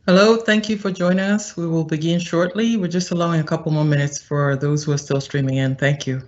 Hello, thank you for joining us. We will begin shortly. We're just allowing a couple more minutes for those who are still streaming in. Thank you.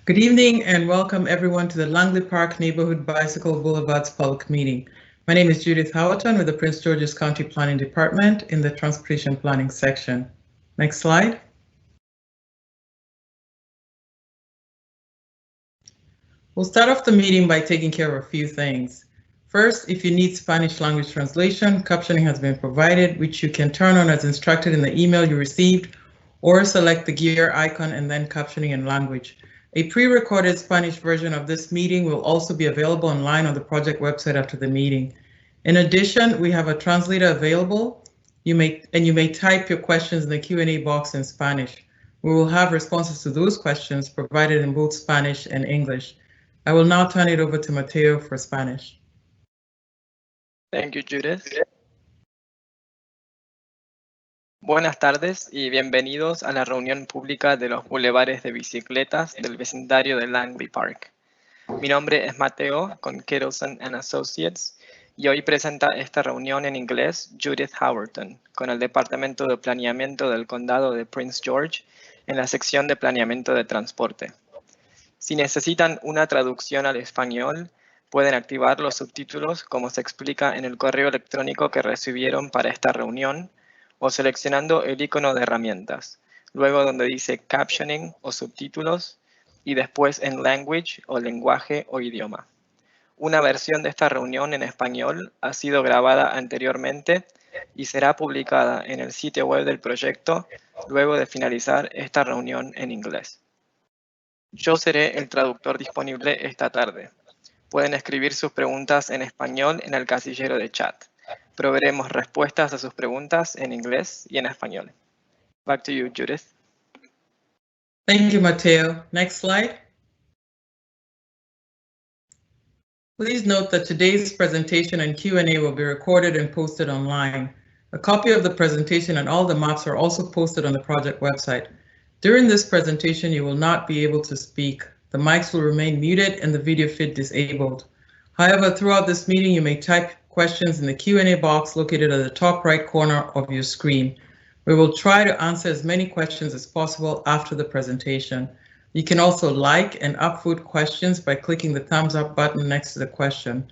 Good evening and welcome everyone to the Langley Park Neighborhood Bicycle Boulevards Public Meeting. My name is Judith Howerton with the Prince George's County Planning Department in the Transportation Planning section. Next slide. We'll start off the meeting by taking care of a few things. First, if you need Spanish language translation, captioning has been provided, which you can turn on as instructed in the email you received, or select the gear icon and then captioning in language. A pre-recorded Spanish version of this meeting will also be available online on the project website after the meeting. In addition, we have a translator available. You may type your questions in the Q&A box in Spanish. We will have responses to those questions provided in both Spanish and English. I will now turn it over to Mateo for Spanish. Thank you, Judith. Buenas tardes y bienvenidos a la reunión pública de los bulevares de bicicletas del vecindario de Langley Park. Mi nombre es Mateo con Kettleson & Associates Y hoy presenta esta reunión en inglés Judith Howerton, con el Departamento de Planeamiento del Condado de Prince George en la sección de Planeamiento de Transporte. Si necesitan una traducción al español, pueden activar los subtítulos como se explica en el correo electrónico que recibieron para esta reunión o seleccionando el icono de herramientas, luego donde dice Captioning o subtítulos y después en Language o lenguaje o idioma. Una versión de esta reunión en español ha sido grabada anteriormente y será publicada en el sitio web del proyecto luego de finalizar esta reunión en inglés. Yo seré el traductor disponible esta tarde. Pueden escribir sus preguntas en español en el casillero de chat. Proveeremos respuestas a sus preguntas en inglés y en español. Back to you, Judith. Thank you, Mateo. Next slide. Please note that today's presentation and Q&A will be recorded and posted online. A copy of the presentation and all the maps are also posted on the project website. During this presentation, you will not be able to speak. The mics will remain muted and the video feed disabled. However, throughout this meeting, you may type questions in the Q&A box located at the top right corner of your screen. We will try to answer as many questions as possible after the presentation. You can also like and upvote questions by clicking the thumbs up button next to the question.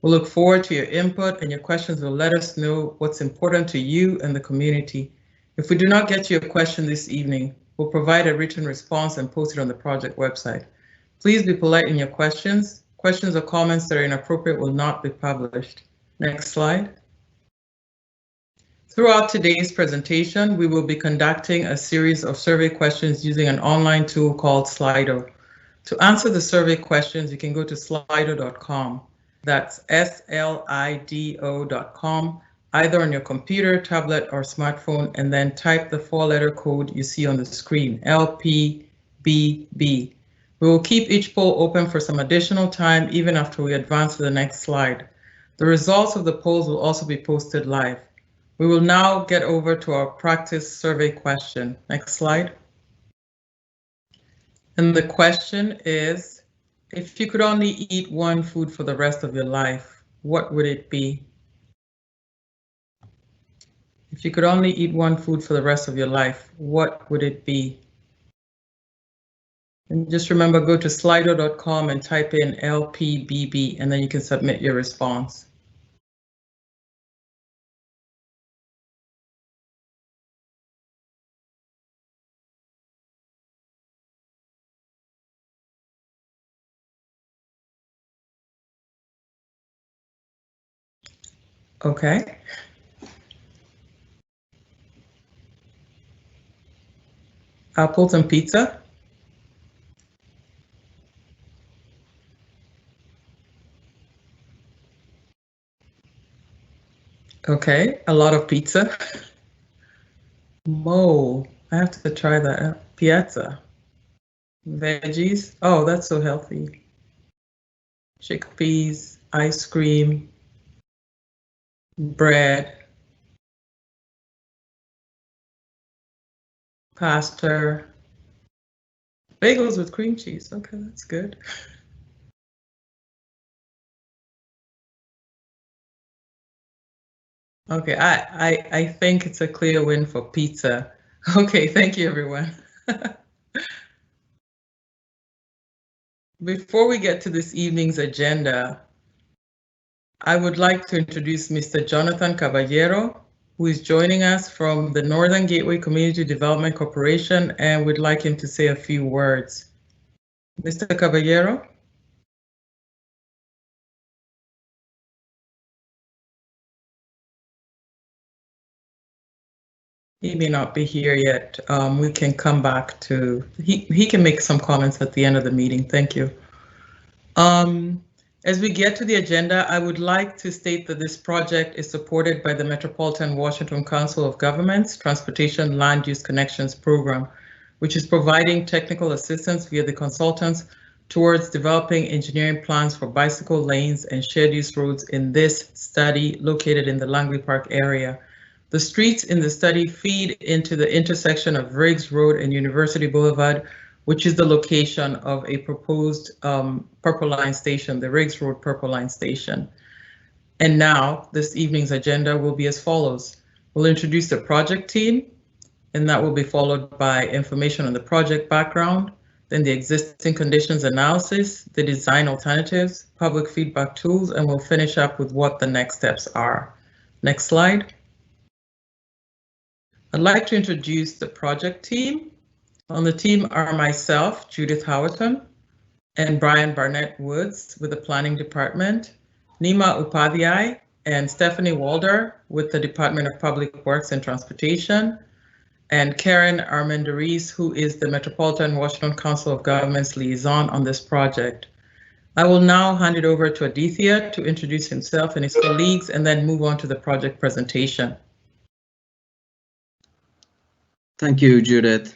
We'll look forward to your input, and your questions will let us know what's important to you and the community. If we do not get to your question this evening, we'll provide a written response and post it on the project website. Please be polite in your questions. Questions or comments that are inappropriate will not be published. Next slide. Throughout today's presentation, we will be conducting a series of survey questions using an online tool called Slido. To answer the survey questions, you can go to slido.com. That's slido.com, either on your computer, tablet, or smartphone, and then type the 4-letter code you see on the screen, LPBB. We will keep each poll open for some additional time even after we advance to the next slide. The results of the polls will also be posted live. We will now get over to our practice survey question. Next slide. And the question is, if you could only eat one food for the rest of your life, what would it be? If you could only eat one food for the rest of your life, what would it be? And just remember, go to slido.com and type in LPBB, and then you can submit your response. Okay. Apples and pizza. Okay, a lot of pizza. Mo, I have to try that. Piazza. Veggies. Oh, that's so healthy. Chickpeas, ice cream, bread, pasta, bagels with cream cheese. Okay, that's good. Okay, I think it's a clear win for pizza. Okay, thank you, everyone. Before we get to this evening's agenda, I would like to introduce Mr. Jonathan Caballero, who is joining us from the Northern Gateway Community Development Corporation, and would like him to say a few words. Mr. Caballero? He may not be here yet. We can come back to, he can make some comments at the end of the meeting. Thank you. As we get to the agenda, I would like to state that this project is supported by the Metropolitan Washington Council of Governments Transportation Land Use Connections Program, which is providing technical assistance via the consultants towards developing engineering plans for bicycle lanes and shared use roads in this study located in the Langley Park area. The streets in the study feed into the intersection of Riggs Road and University Boulevard, which is the location of a proposed Purple Line station, the Riggs Road Purple Line station. And now this evening's agenda will be as follows. We'll introduce the project team, and that will be followed by information on the project background, then the existing conditions analysis, the design alternatives, public feedback tools, and we'll finish up with what the next steps are. Next slide. I'd like to introduce the project team. On the team are myself, Judith Howerton, and Brian Barnett Woods with the Planning Department, Nima Upadhyay and Stephanie Walder with the Department of Public Works and Transportation, and Karen Armendariz, who is the Metropolitan Washington Council of Governments liaison on this project. I will now hand it over to Aditya to introduce himself and his colleagues and then move on to the project presentation. Thank you, Judith.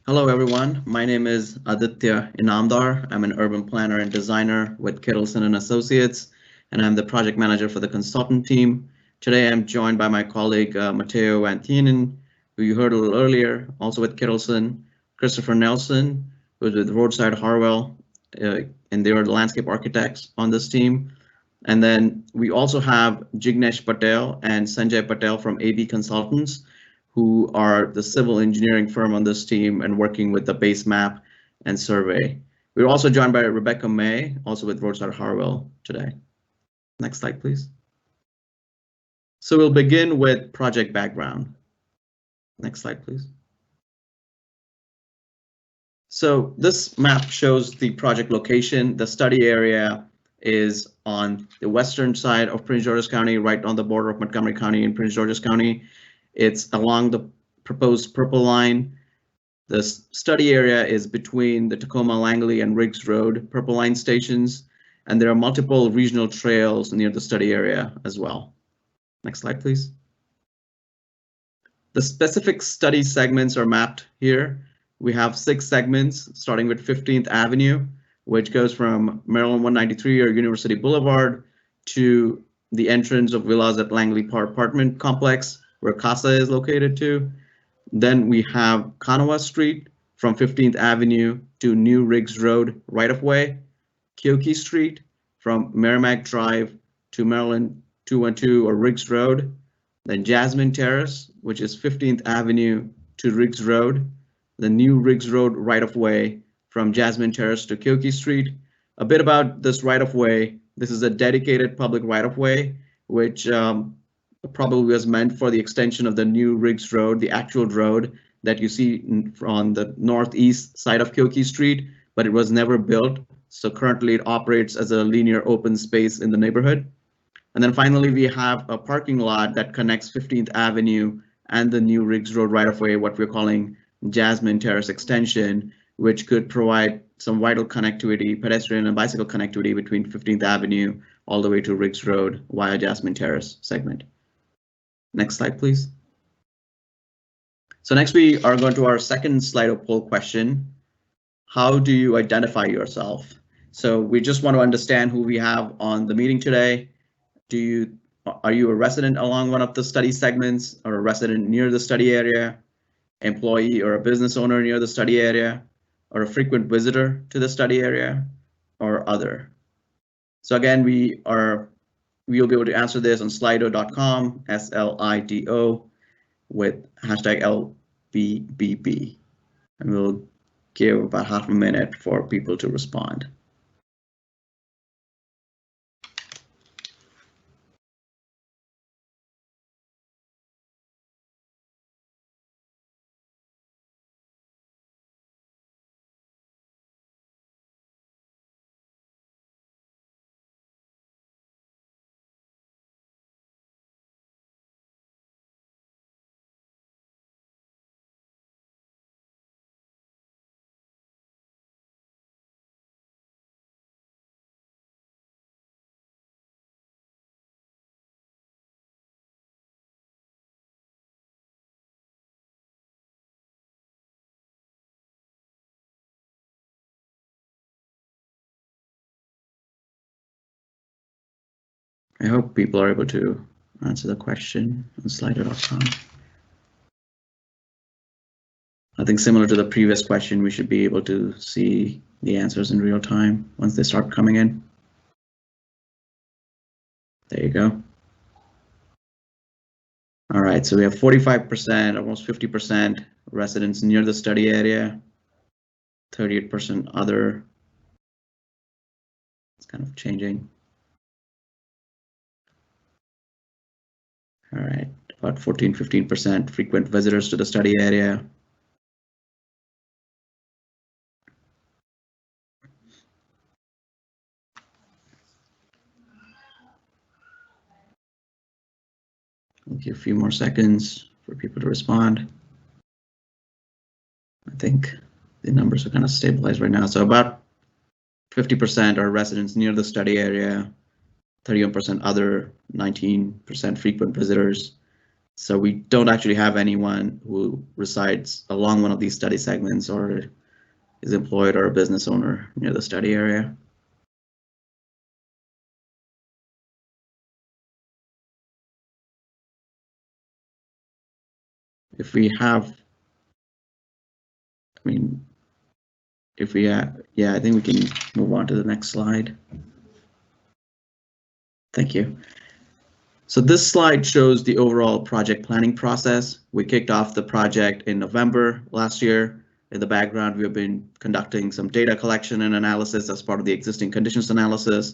Hello, everyone. My name is Aditya Inamdar. I'm an urban planner and designer with Kittleson & Associates, and I'm the project manager for the consultant team. Today, I'm joined by my colleague, Matteo Antinin, who you heard a little earlier, also with Kittleson, Christopher Nelson, who's with Roadside Harwell, and they are the landscape architects on this team. And then we also have Jignesh Patel and Sanjay Patel from AB Consultants, who are the civil engineering firm on this team and working with the base map and survey. We're also joined by Rebecca May, also with Roadside Harwell today. Next slide, please. So we'll begin with project background. Next slide, please. So this map shows the project location. The study area is on the western side of Prince George's County, right on the border of Montgomery County and Prince George's County. It's along the proposed purple line. The study area is between the Tacoma, Langley, and Riggs Road Purple Line stations, and there are multiple regional trails near the study area as well. Next slide, please. The specific study segments are mapped here. We have 6 segments, starting with 15th Avenue, which goes from Maryland 193 or University Boulevard to the entrance of villas at Langley Park apartment complex, where Casa is located too. Then we have Kanawha Street from 15th Avenue to New Riggs Road right-of-way, Keokee Street from Merrimack Drive to Maryland 212 or Riggs Road, then Jasmine Terrace, which is 15th Avenue to Riggs Road, the New Riggs Road right-of-way from Jasmine Terrace to Keokee Street. A bit about this right-of-way. This is a dedicated public right-of-way, which probably was meant for the extension of the New Riggs Road, the actual road that you see on the northeast side of Keokee Street, but it was never built. So currently it operates as a linear open space in the neighborhood. And then finally, we have a parking lot that connects 15th Avenue and the New Riggs Road right-of-way, what we're calling Jasmine Terrace Extension, which could provide some vital connectivity, pedestrian and bicycle connectivity between 15th Avenue all the way to Riggs Road via Jasmine Terrace segment. Next slide, please. So next we are going to our second Slido poll question. How do you identify yourself? So we just want to understand who we have on the meeting today. Are you a resident along one of the study segments, or a resident near the study area, employee or a business owner near the study area, or a frequent visitor to the study area, or other? So again, we'll be able to answer this on slido.com, SLIDO, with hashtag LBBB. And we'll give about half a minute for people to respond. I hope people are able to answer the question on slido.com. I think similar to the previous question, we should be able to see the answers in real time once they start coming in. There you go. All right, so we have 45%, almost 50% residents near the study area, 38% other. It's kind of changing. All right, about 15% frequent visitors to the study area. I'll give a few more seconds for people to respond. I think the numbers are kind of stabilized right now. So about 50% are residents near the study area, 31% other, 19% frequent visitors. So we don't actually have anyone who resides along one of these study segments or is employed or a business owner near the study area. If we have, I mean, if we have, yeah, I think we can move on to the next slide. Thank you. So this slide shows the overall project planning process. We kicked off the project in November last year. In the background, we have been conducting some data collection and analysis as part of the existing conditions analysis.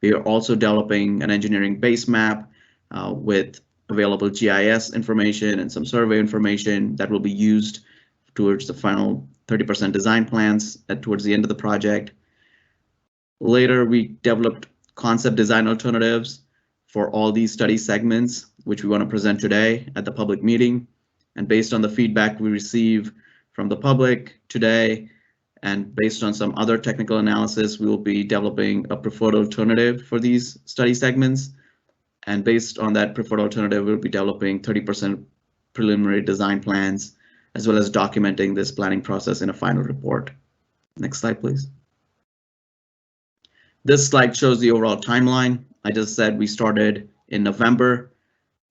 We are also developing an engineering base map with available GIS information and some survey information that will be used towards the final 30% design plans towards the end of the project. Later, we developed concept design alternatives for all these study segments, which we want to present today at the public meeting. And based on the feedback we receive from the public today, and based on some other technical analysis, we will be developing a preferred alternative for these study segments. And based on that preferred alternative, we'll be developing 30% preliminary design plans, as well as documenting this planning process in a final report. Next slide, please. This slide shows the overall timeline. I just said we started in November,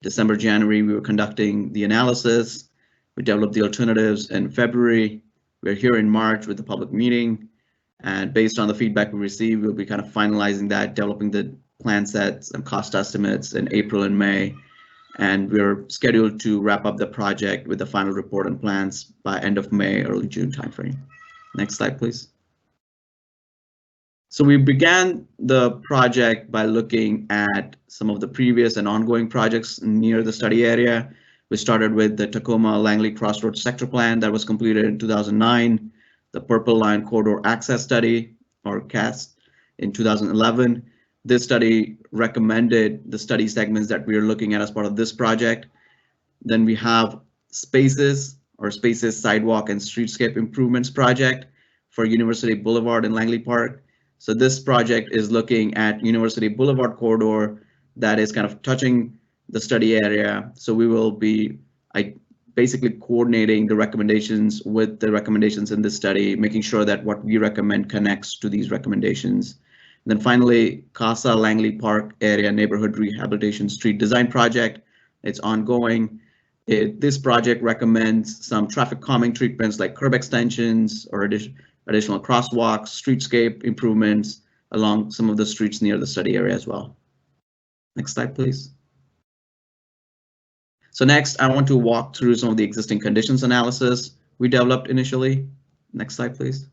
December, January, we were conducting the analysis. We developed the alternatives in February. We're here in March with the public meeting. And based on the feedback we received, we'll be kind of finalizing that, developing the plan sets and cost estimates in April and May. And we're scheduled to wrap up the project with the final report and plans by end of May, early June timeframe. Next slide, please. So we began the project by looking at some of the previous and ongoing projects near the study area. We started with the Tacoma Langley Crossroads Sector Plan that was completed in 2009, the Purple Line Corridor Access Study, or CAS, in 2011. This study recommended the study segments that we are looking at as part of this project. Then we have Spaces, or Spaces Sidewalk and Streetscape Improvements Project for University Boulevard and Langley Park. So this project is looking at University Boulevard corridor that is kind of touching the study area. So we will be basically coordinating the recommendations with the recommendations in this study, making sure that what we recommend connects to these recommendations. And then finally, Casa Langley Park Area Neighborhood Rehabilitation Street Design Project. It's ongoing. This project recommends some traffic calming treatments like curb extensions or additional crosswalks, streetscape improvements along some of the streets near the study area as well. Next slide, please. So next, I want to walk through some of the existing conditions analysis we developed initially. Next slide, please.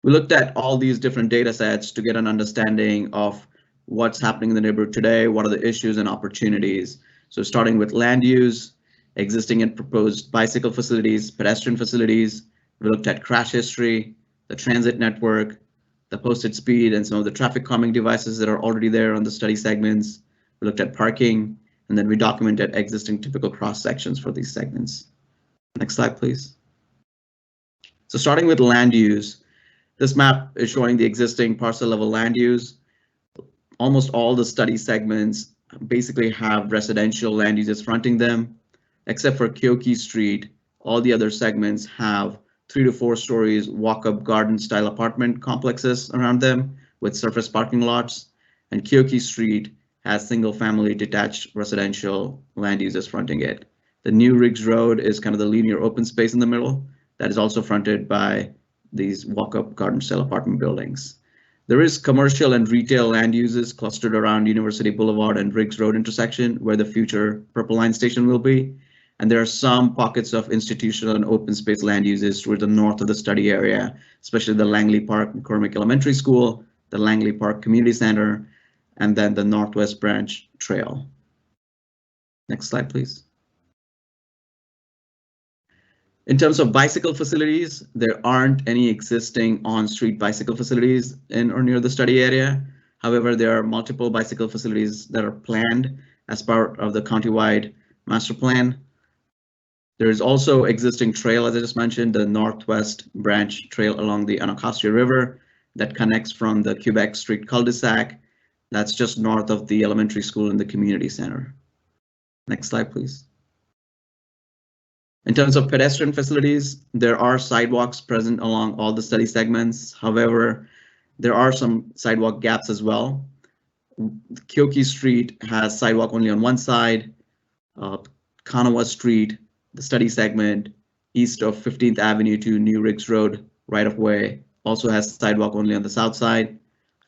We looked at all these different data sets to get an understanding of what's happening in the neighborhood today, what are the issues and opportunities. So starting with land use, existing and proposed bicycle facilities, pedestrian facilities. We looked at crash history, the transit network, the posted speed, and some of the traffic calming devices that are already there on the study segments. We looked at parking, and then we documented existing typical cross sections for these segments. Next slide, please. So starting with land use, this map is showing the existing parcel level land use. Almost all the study segments basically have residential land uses fronting them, except for Keoki Street. All the other segments have 3 to 4 stories walk-up garden style apartment complexes around them with surface parking lots, and Keoki Street has single family detached residential land uses fronting it. The New Riggs Road is kind of the linear open space in the middle that is also fronted by these walk-up garden style apartment buildings. There is commercial and retail land uses clustered around University Boulevard and Riggs Road intersection, where the future Purple Line station will be. And there are some pockets of institutional and open space land uses toward the north of the study area, especially the Langley Park McCormick Elementary School, the Langley Park Community Center, and then the Northwest Branch Trail. Next slide, please. In terms of bicycle facilities, there aren't any existing on-street bicycle facilities in or near the study area. However, there are multiple bicycle facilities that are planned as part of the countywide master plan. There is also existing trail, as I just mentioned, the Northwest Branch Trail along the Anacostia River that connects from the Quebec Street cul-de-sac. That's just north of the elementary school and the community center. Next slide, please. In terms of pedestrian facilities, there are sidewalks present along all the study segments. However, there are some sidewalk gaps as well. Keoki Street has sidewalk only on one side. Kanawa Street, the study segment east of 15th Avenue to New Riggs Road right of way, also has sidewalk only on the south side.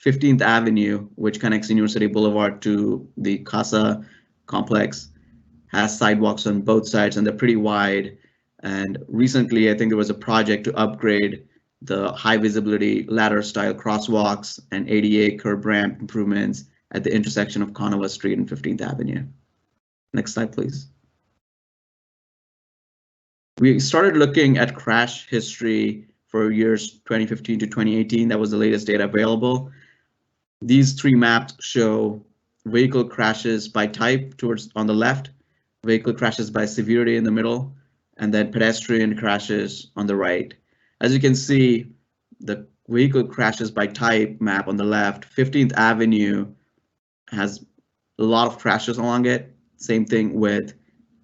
15th Avenue, which connects University Boulevard to the CASA complex, has sidewalks on both sides and they're pretty wide. And recently, I think there was a project to upgrade the high visibility ladder style crosswalks and ADA curb ramp improvements at the intersection of Kanawa Street and 15th Avenue. Next slide, please. We started looking at crash history for years 2015 to 2018. That was the latest data available. These three maps show vehicle crashes by type towards on the left, vehicle crashes by severity in the middle, and then pedestrian crashes on the right. As you can see, the vehicle crashes by type map on the left, 15th Avenue has a lot of crashes along it. Same thing with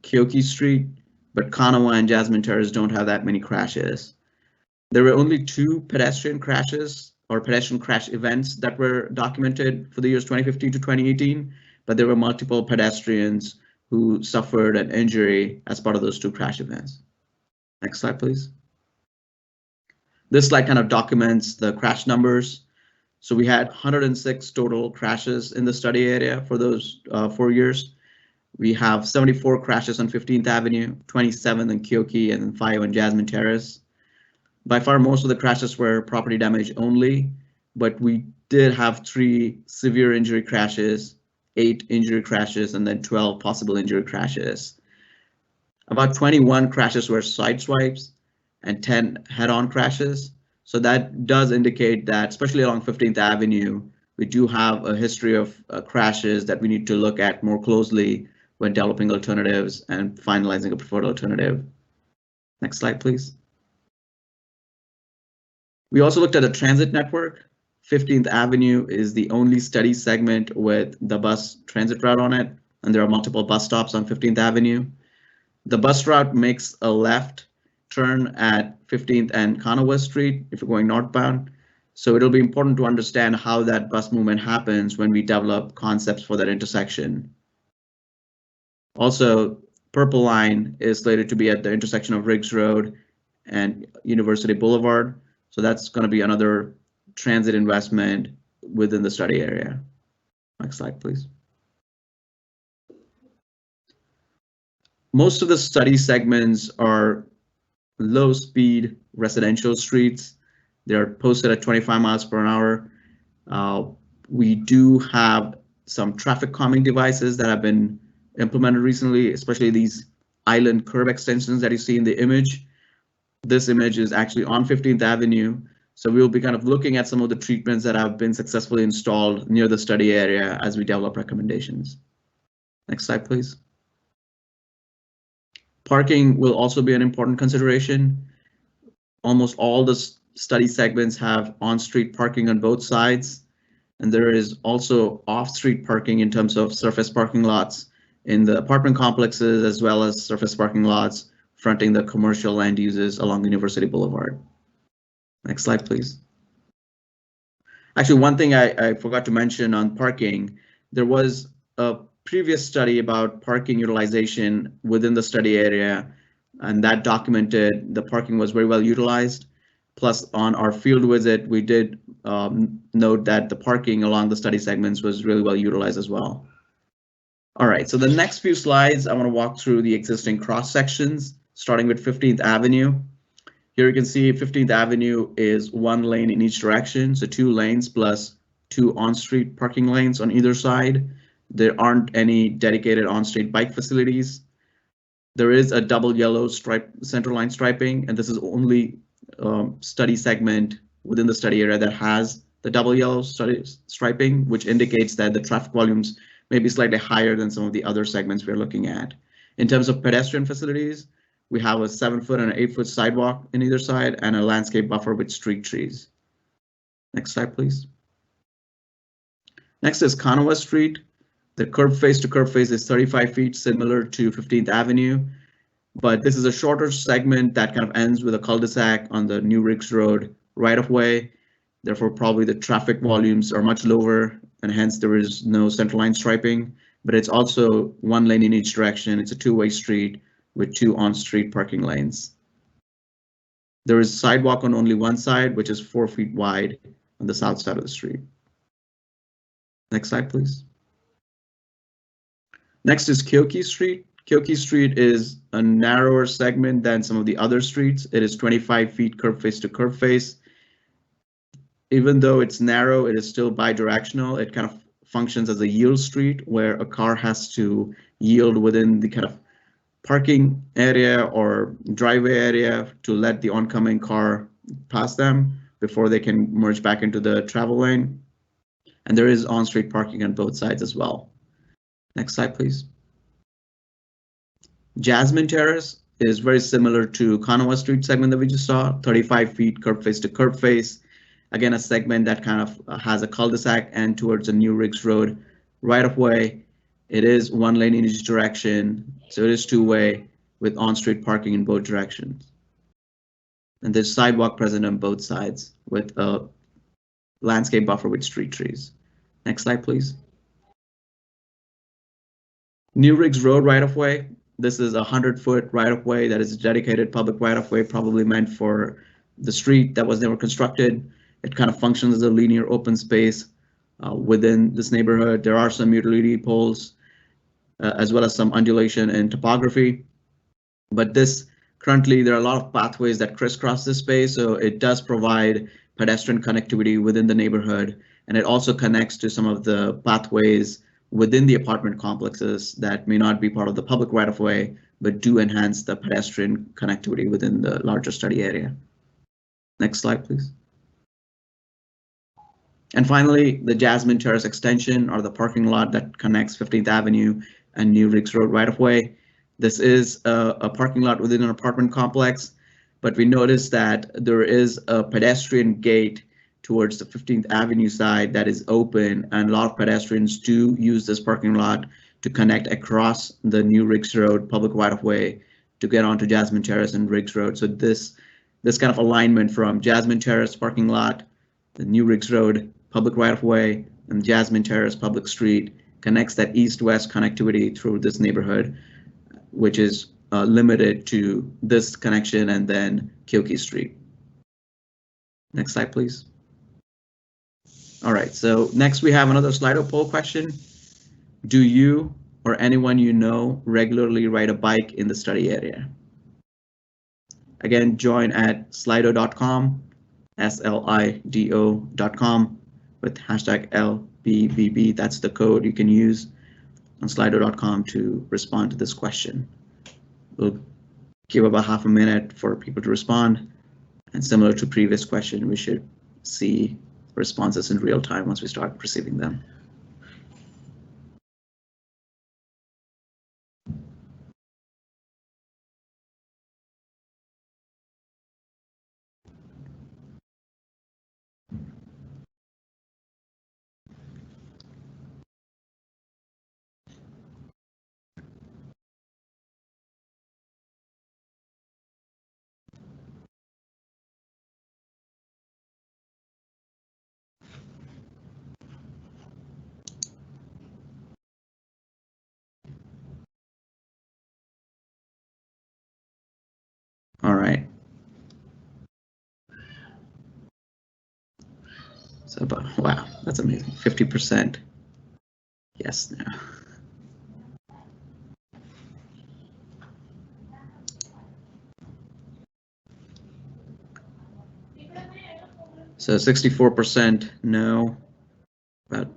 Keoki Street, but Kanawa and Jasmine Terrace don't have that many crashes. There were only 2 pedestrian crashes or pedestrian crash events that were documented for the years 2015 to 2018, but there were multiple pedestrians who suffered an injury as part of those 2 crash events. Next slide, please. This slide kind of documents the crash numbers. So we had 106 total crashes in the study area for those 4 years. We have 74 crashes on 15th Avenue, 27 in Keoki, and then 5 on Jasmine Terrace. By far, most of the crashes were property damage only, but we did have 3 severe injury crashes, 8 injury crashes, and then 12 possible injury crashes. About 21 crashes were side swipes and 10 head-on crashes. So that does indicate that, especially along 15th Avenue, we do have a history of crashes that we need to look at more closely when developing alternatives and finalizing a preferred alternative. Next slide, please. We also looked at the transit network. 15th Avenue is the only study segment with the bus transit route on it, and there are multiple bus stops on 15th Avenue. The bus route makes a left turn at 15th and Kanawa Street if you're going northbound. So it'll be important to understand how that bus movement happens when we develop concepts for that intersection. Also, Purple Line is slated to be at the intersection of Riggs Road and University Boulevard. So that's going to be another transit investment within the study area. Next slide, please. Most of the study segments are low speed residential streets. They're posted at 25 miles per hour. We do have some traffic calming devices that have been implemented recently, especially these island curb extensions that you see in the image. This image is actually on 15th Avenue. So we'll be kind of looking at some of the treatments that have been successfully installed near the study area as we develop recommendations. Next slide, please. Parking will also be an important consideration. Almost all the study segments have on-street parking on both sides, and there is also off-street parking in terms of surface parking lots in the apartment complexes, as well as surface parking lots fronting the commercial land uses along University Boulevard. Next slide, please. Actually, one thing I forgot to mention on parking, there was a previous study about parking utilization within the study area, and that documented the parking was very well utilized. Plus, on our field visit, we did note that the parking along the study segments was really well utilized as well. All right, so the next few slides, I want to walk through the existing cross sections, starting with 15th Avenue. Here you can see 15th Avenue is 1 lane in each direction, so 2 lanes plus 2 on-street parking lanes on either side. There aren't any dedicated on-street bike facilities. There is a double yellow stripe, center line striping, and this is only study segment within the study area that has the double yellow striping, which indicates that the traffic volumes may be slightly higher than some of the other segments we're looking at. In terms of pedestrian facilities, we have a 7-foot and an 8-foot sidewalk in either side and a landscape buffer with street trees. Next slide, please. Next is Kanawha Street. The curb face to curb face is 35 feet, similar to 15th Avenue, but this is a shorter segment that kind of ends with a cul-de-sac on the New Riggs Road right of way. Therefore, probably the traffic volumes are much lower, and hence there is no center line striping, but it's also 1 lane in each direction. It's a 2-way street with 2 on-street parking lanes. There is sidewalk on only one side, which is 4 feet wide on the south side of the street. Next slide, please. Next is Keokee Street. Keokee Street is a narrower segment than some of the other streets. It is 25 feet curb face to curb face. Even though it's narrow, it is still bidirectional. It kind of functions as a yield street where a car has to yield within the kind of parking area or driveway area to let the oncoming car pass them before they can merge back into the travel lane. And there is on-street parking on both sides as well. Next slide, please. Jasmine Terrace is very similar to Kanawha Street segment that we just saw, 35 feet curb face to curb face. Again, a segment that kind of has a cul-de-sac and towards a New Riggs Road right of way. It is 1 lane in each direction, so it is 2-way with on-street parking in both directions. And there's sidewalk present on both sides with a landscape buffer with street trees. Next slide, please. New Riggs Road right of way. This is a 100-foot right of way that is a dedicated public right of way, probably meant for the street that was never constructed. It kind of functions as a linear open space within this neighborhood. There are some utility poles as well as some undulation and topography. But this currently there are a lot of pathways that crisscross this space, so it does provide pedestrian connectivity within the neighborhood, and it also connects to some of the pathways within the apartment complexes that may not be part of the public right of way, but do enhance the pedestrian connectivity within the larger study area. Next slide, please. And finally, the Jasmine Terrace extension, or the parking lot that connects 15th Avenue and New Riggs Road right of way. This is a parking lot within an apartment complex, but we noticed that there is a pedestrian gate towards the 15th Avenue side that is open, and a lot of pedestrians do use this parking lot to connect across the New Riggs Road public right of way to get onto Jasmine Terrace and Riggs Road. So this kind of alignment from Jasmine Terrace parking lot, the New Riggs Road public right of way, and Jasmine Terrace public street connects that east-west connectivity through this neighborhood, which is limited to this connection and then Keokee Street. Next slide, please. All right, so next we have another Slido poll question. Do you or anyone you know regularly ride a bike in the study area? Again, join at slido.com, slido.com with hashtag LBBB. That's the code you can use on slido.com to respond to this question. We'll give about half a minute for people to respond. And similar to previous question, we should see responses in real time once we start receiving them. All right. So, but wow, that's amazing. 50%. Yes, no. So 64% no, about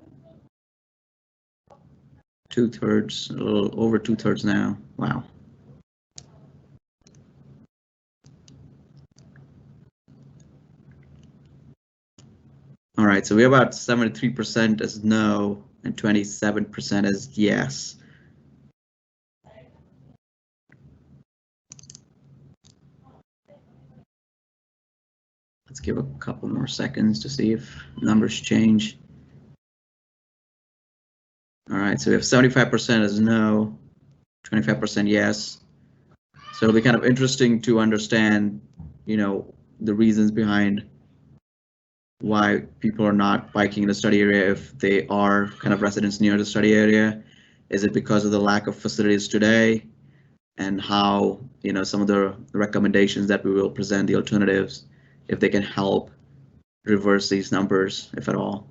2/3, a little over 2/3 now. Wow. All right, so we have about 73% as no and 27% as yes. Let's give a couple more seconds to see if numbers change. All right, so we have 75% as no, 25% yes. So it'll be kind of interesting to understand, you know, the reasons behind why people are not biking in the study area if they are kind of residents near the study area. Is it because of the lack of facilities today, and how, you know, some of the recommendations that we will present, the alternatives, if they can help reverse these numbers, if at all.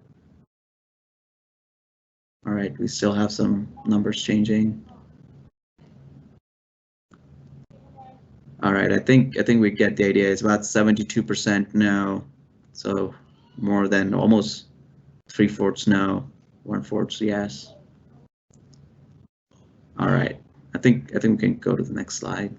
All right, we still have some numbers changing. All right, I think we get the idea. It's about 72% no, so more than almost 3/4 no, 1/4 yes. All right, I think we can go to the next slide.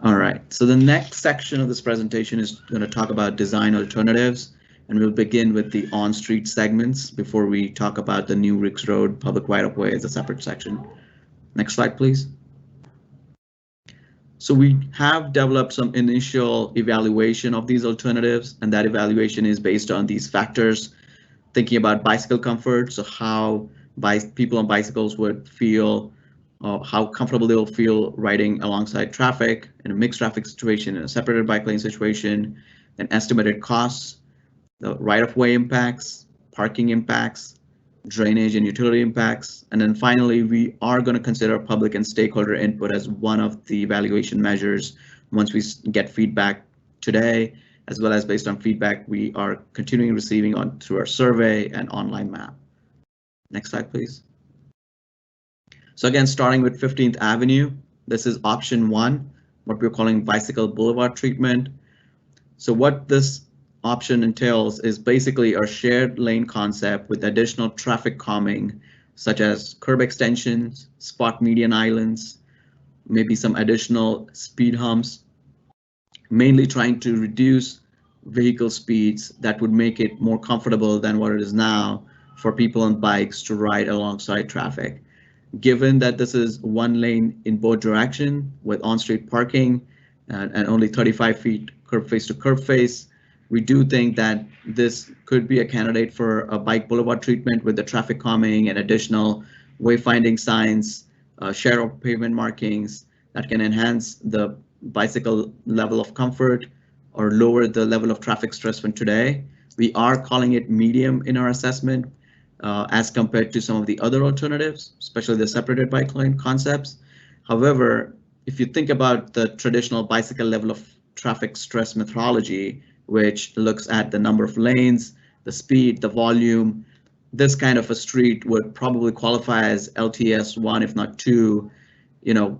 All right, so the next section of this presentation is going to talk about design alternatives, and we'll begin with the on-street segments before we talk about the new Riggs Road public right-of-way as a separate section. Next slide, please. So we have developed some initial evaluation of these alternatives, and that evaluation is based on these factors, thinking about bicycle comfort, so how people on bicycles would feel, how comfortable they'll feel riding alongside traffic in a mixed traffic situation, in a separated bike lane situation, and estimated costs, the right-of-way impacts, parking impacts, drainage and utility impacts, and then finally we are going to consider public and stakeholder input as one of the evaluation measures once we get feedback today, as well as based on feedback we are continuing receiving through our survey and online map. Next slide, please. So again, starting with 15th Avenue, this is option 1, what we're calling bicycle boulevard treatment. So what this option entails is basically a shared lane concept with additional traffic calming, such as curb extensions, spot median islands, maybe some additional speed humps, mainly trying to reduce vehicle speeds that would make it more comfortable than what it is now for people on bikes to ride alongside traffic. Given that this is one lane in both direction with on-street parking and only 35 feet curb face to curb face, we do think that this could be a candidate for a bike boulevard treatment with the traffic calming and additional wayfinding signs, shadow pavement markings that can enhance the bicycle level of comfort or lower the level of traffic stress from today. We are calling it medium in our assessment as compared to some of the other alternatives, especially the separated bike lane concepts. However, if you think about the traditional bicycle level of traffic stress methodology, which looks at the number of lanes, the speed, the volume, this kind of a street would probably qualify as LTS 1, if not 2, you know,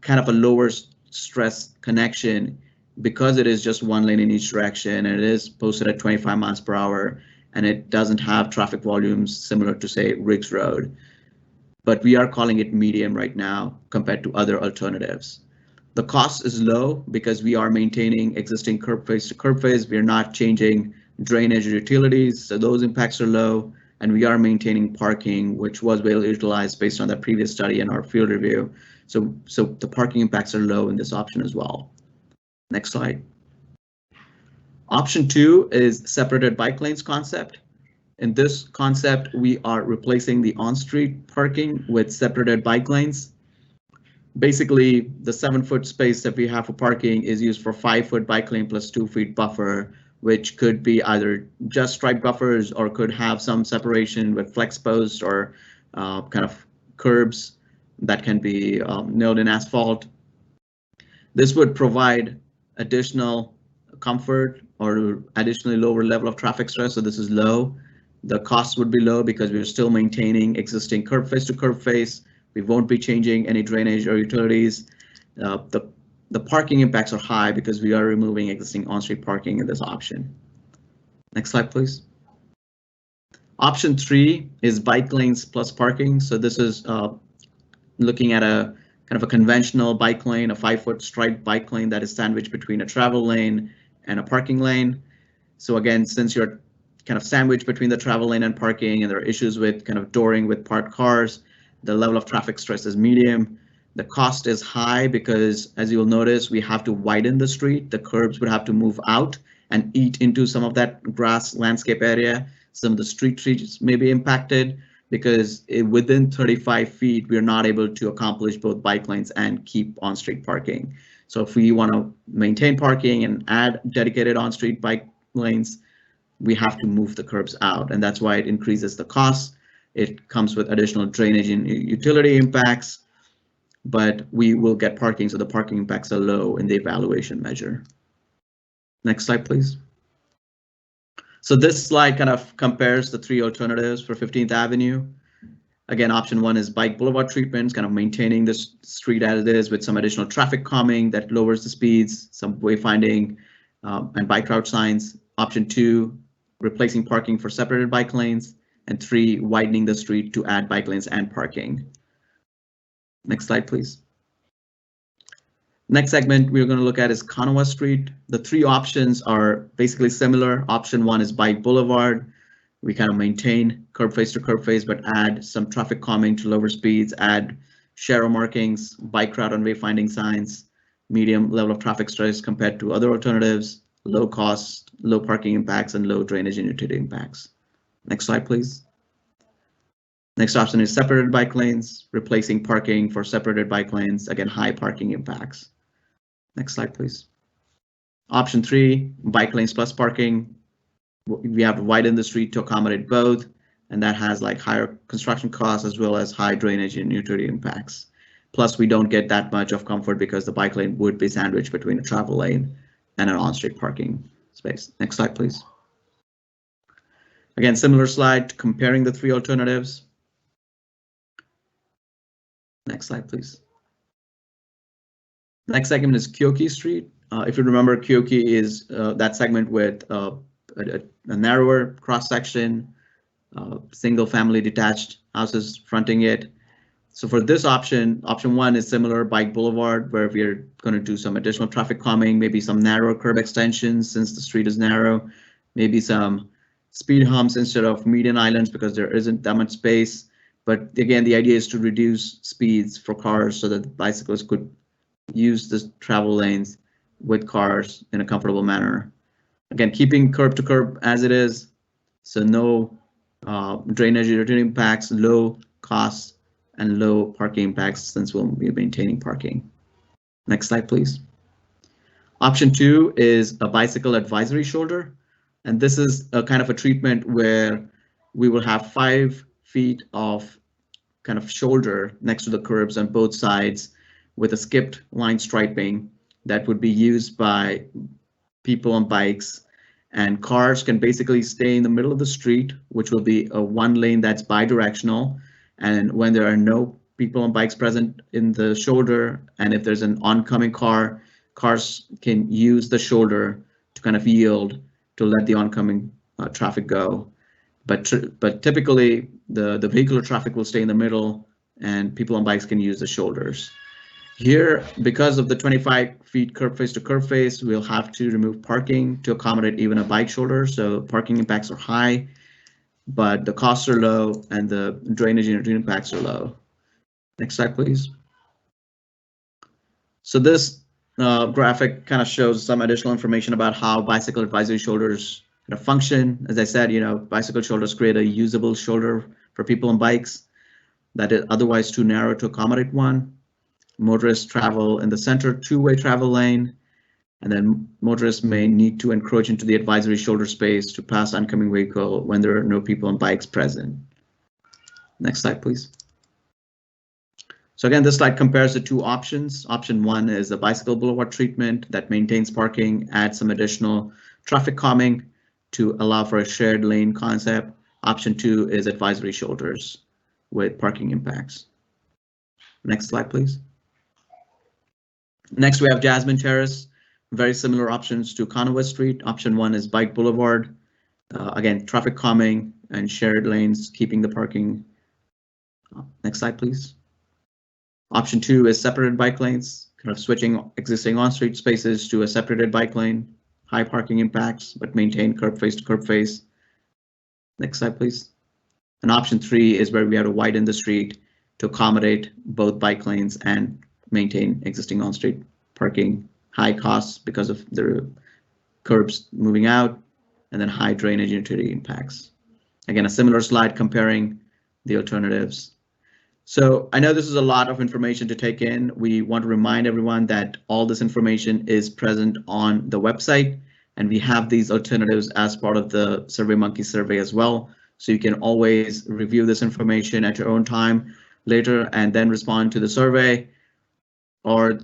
kind of a lower stress connection because it is just one lane in each direction and it is posted at 25 miles per hour and it doesn't have traffic volumes similar to, say, Riggs Road. But we are calling it medium right now compared to other alternatives. The cost is low because we are maintaining existing curb face to curb face. We are not changing drainage or utilities, so those impacts are low, and we are maintaining parking, which was well utilized based on that previous study and our field review. So the parking impacts are low in this option as well. Next slide. Option 2 is separated bike lanes concept. In this concept, we are replacing the on-street parking with separated bike lanes. Basically, the 7-foot space that we have for parking is used for 5-foot bike lane plus 2 feet buffer, which could be either just stripe buffers or could have some separation with flex posts or kind of curbs that can be nailed in asphalt. This would provide additional comfort or additionally lower level of traffic stress. So this is low. The costs would be low because we're still maintaining existing curb face to curb face. We won't be changing any drainage or utilities. The parking impacts are high because we are removing existing on-street parking in this option. Next slide, please. Option 3 is bike lanes plus parking. So this is looking at a kind of a conventional bike lane, a 5-foot striped bike lane that is sandwiched between a travel lane and a parking lane. So again, since you're kind of sandwiched between the travel lane and parking, and there are issues with kind of dooring with parked cars, the level of traffic stress is medium. The cost is high because, as you'll notice, we have to widen the street. The curbs would have to move out and eat into some of that grass landscape area. Some of the street trees may be impacted because within 35 feet, we're not able to accomplish both bike lanes and keep on-street parking. So if we want to maintain parking and add dedicated on-street bike lanes, we have to move the curbs out, and that's why it increases the cost. It comes with additional drainage and utility impacts, but we will get parking, so the parking impacts are low in the evaluation measure. Next slide, please. So this slide kind of compares the 3 alternatives for 15th Avenue. Again, option 1 is bike boulevard treatments, kind of maintaining the street as it is with some additional traffic calming that lowers the speeds, some wayfinding and bike route signs. Option 2, replacing parking for separated bike lanes. And 3, widening the street to add bike lanes and parking. Next slide, please. Next segment we're going to look at is Kanawha Street. The 3 options are basically similar. Option 1 is bike boulevard. We kind of maintain curb face to curb face, but add some traffic calming to lower speeds, add shadow markings, bike route and wayfinding signs, medium level of traffic stress compared to other alternatives, low cost, low parking impacts, and low drainage and utility impacts. Next slide, please. Next option is separated bike lanes, replacing parking for separated bike lanes, again, high parking impacts. Next slide, please. Option 3, bike lanes plus parking. We have to widen the street to accommodate both, and that has like higher construction costs as well as high drainage and utility impacts. Plus, we don't get that much of comfort because the bike lane would be sandwiched between a travel lane and an on-street parking space. Next slide, please. Again, similar slide comparing the 3 alternatives. Next slide, please. Next segment is Keoki Street. If you remember, Keoki is that segment with a narrower cross section, single family detached houses fronting it. So for this option, option 1 is similar, bike boulevard, where we're going to do some additional traffic calming, maybe some narrow curb extensions since the street is narrow, maybe some speed humps instead of median islands because there isn't that much space. But again, the idea is to reduce speeds for cars so that bicyclists could use the travel lanes with cars in a comfortable manner. Again, keeping curb to curb as it is, so no drainage utility impacts, low costs, and low parking impacts since we'll be maintaining parking. Next slide, please. Option 2 is a bicycle advisory shoulder, and this is a kind of a treatment where we will have 5 feet of kind of shoulder next to the curbs on both sides with a skipped line striping that would be used by people on bikes, and cars can basically stay in the middle of the street, which will be a 1 lane that's bi-directional. And when there are no people on bikes present in the shoulder, and if there's an oncoming car, cars can use the shoulder to kind of yield to let the oncoming traffic go. But typically the vehicular traffic will stay in the middle and people on bikes can use the shoulders. Here, because of the 25 feet curb face to curb face, we'll have to remove parking to accommodate even a bike shoulder. So parking impacts are high, but the costs are low and the drainage and utility impacts are low. Next slide, please. So this graphic kind of shows some additional information about how bicycle advisory shoulders kind of function. As I said, bicycle shoulders create a usable shoulder for people on bikes that is otherwise too narrow to accommodate one. Motorists travel in the center 2-way travel lane, and then motorists may need to encroach into the advisory shoulder space to pass oncoming vehicle when there are no people on bikes present. Next slide, please. So again, this slide compares the two options. Option 1 is a bicycle boulevard treatment that maintains parking, adds some additional traffic calming to allow for a shared lane concept. Option 2 is advisory shoulders with parking impacts. Next slide, please. Next, we have Jasmine Terrace. Very similar options to Conoway Street. Option 1 is bike boulevard. Again, traffic calming and shared lanes, keeping the parking. Next slide, please. Option 2 is separated bike lanes, kind of switching existing on-street spaces to a separated bike lane, high parking impacts, but maintain curb face to curb face. Next slide, please. And option 3 is where we have to widen the street to accommodate both bike lanes and maintain existing on-street parking, high costs because of the curbs moving out, and then high drainage and utility impacts. Again, a similar slide comparing the alternatives. So I know this is a lot of information to take in. We want to remind everyone that all this information is present on the website, and we have these alternatives as part of the SurveyMonkey survey as well. So you can always review this information at your own time later and then respond to the survey or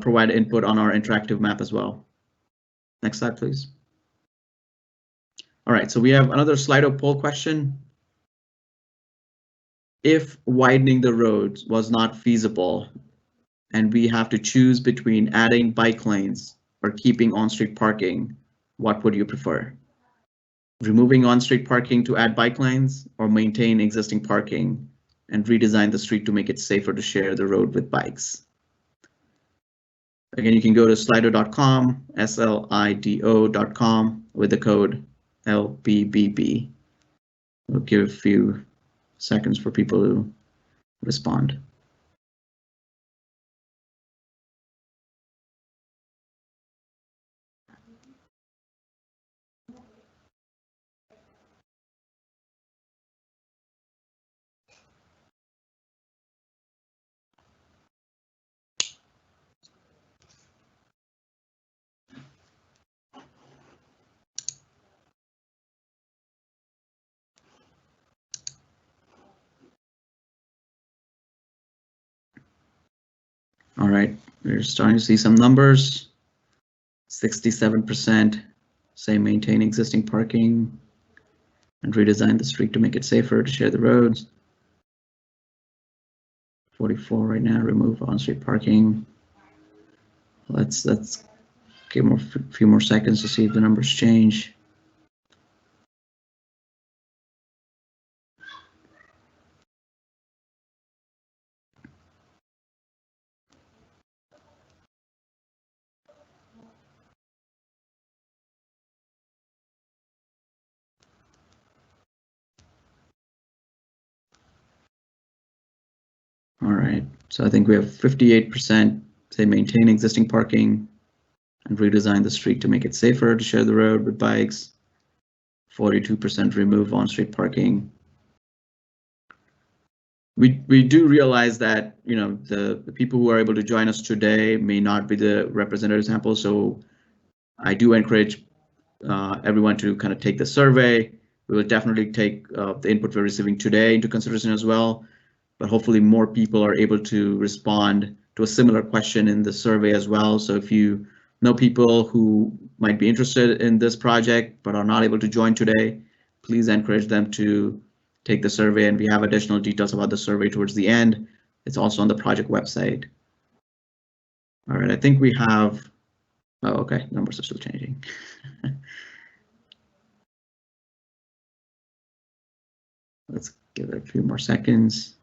provide input on our interactive map as well. Next slide, please. All right, so we have another Slido poll question. If widening the roads was not feasible and we have to choose between adding bike lanes or keeping on-street parking, what would you prefer? Removing on-street parking to add bike lanes or maintain existing parking and redesign the street to make it safer to share the road with bikes? Again, you can go to slido.com, slido.com with the code LBBB. We'll give a few seconds for people to respond. All right, we're starting to see some numbers. 67% say maintain existing parking and redesign the street to make it safer to share the roads. 44 right now, remove on-street parking. Let's give a few more seconds to see if the numbers change. All right, so I think we have 58% say maintain existing parking and redesign the street to make it safer to share the road with bikes. 42% remove on-street parking. We do realize that, you know, the people who are able to join us today may not be the representative sample, so I do encourage everyone to kind of take the survey. We will definitely take the input we're receiving today into consideration as well, but hopefully more people are able to respond to a similar question in the survey as well. So if you know people who might be interested in this project but are not able to join today, please encourage them to take the survey, and we have additional details about the survey towards the end. It's also on the project website. All right, I think we have, oh, okay, numbers are still changing. Let's give it a few more seconds.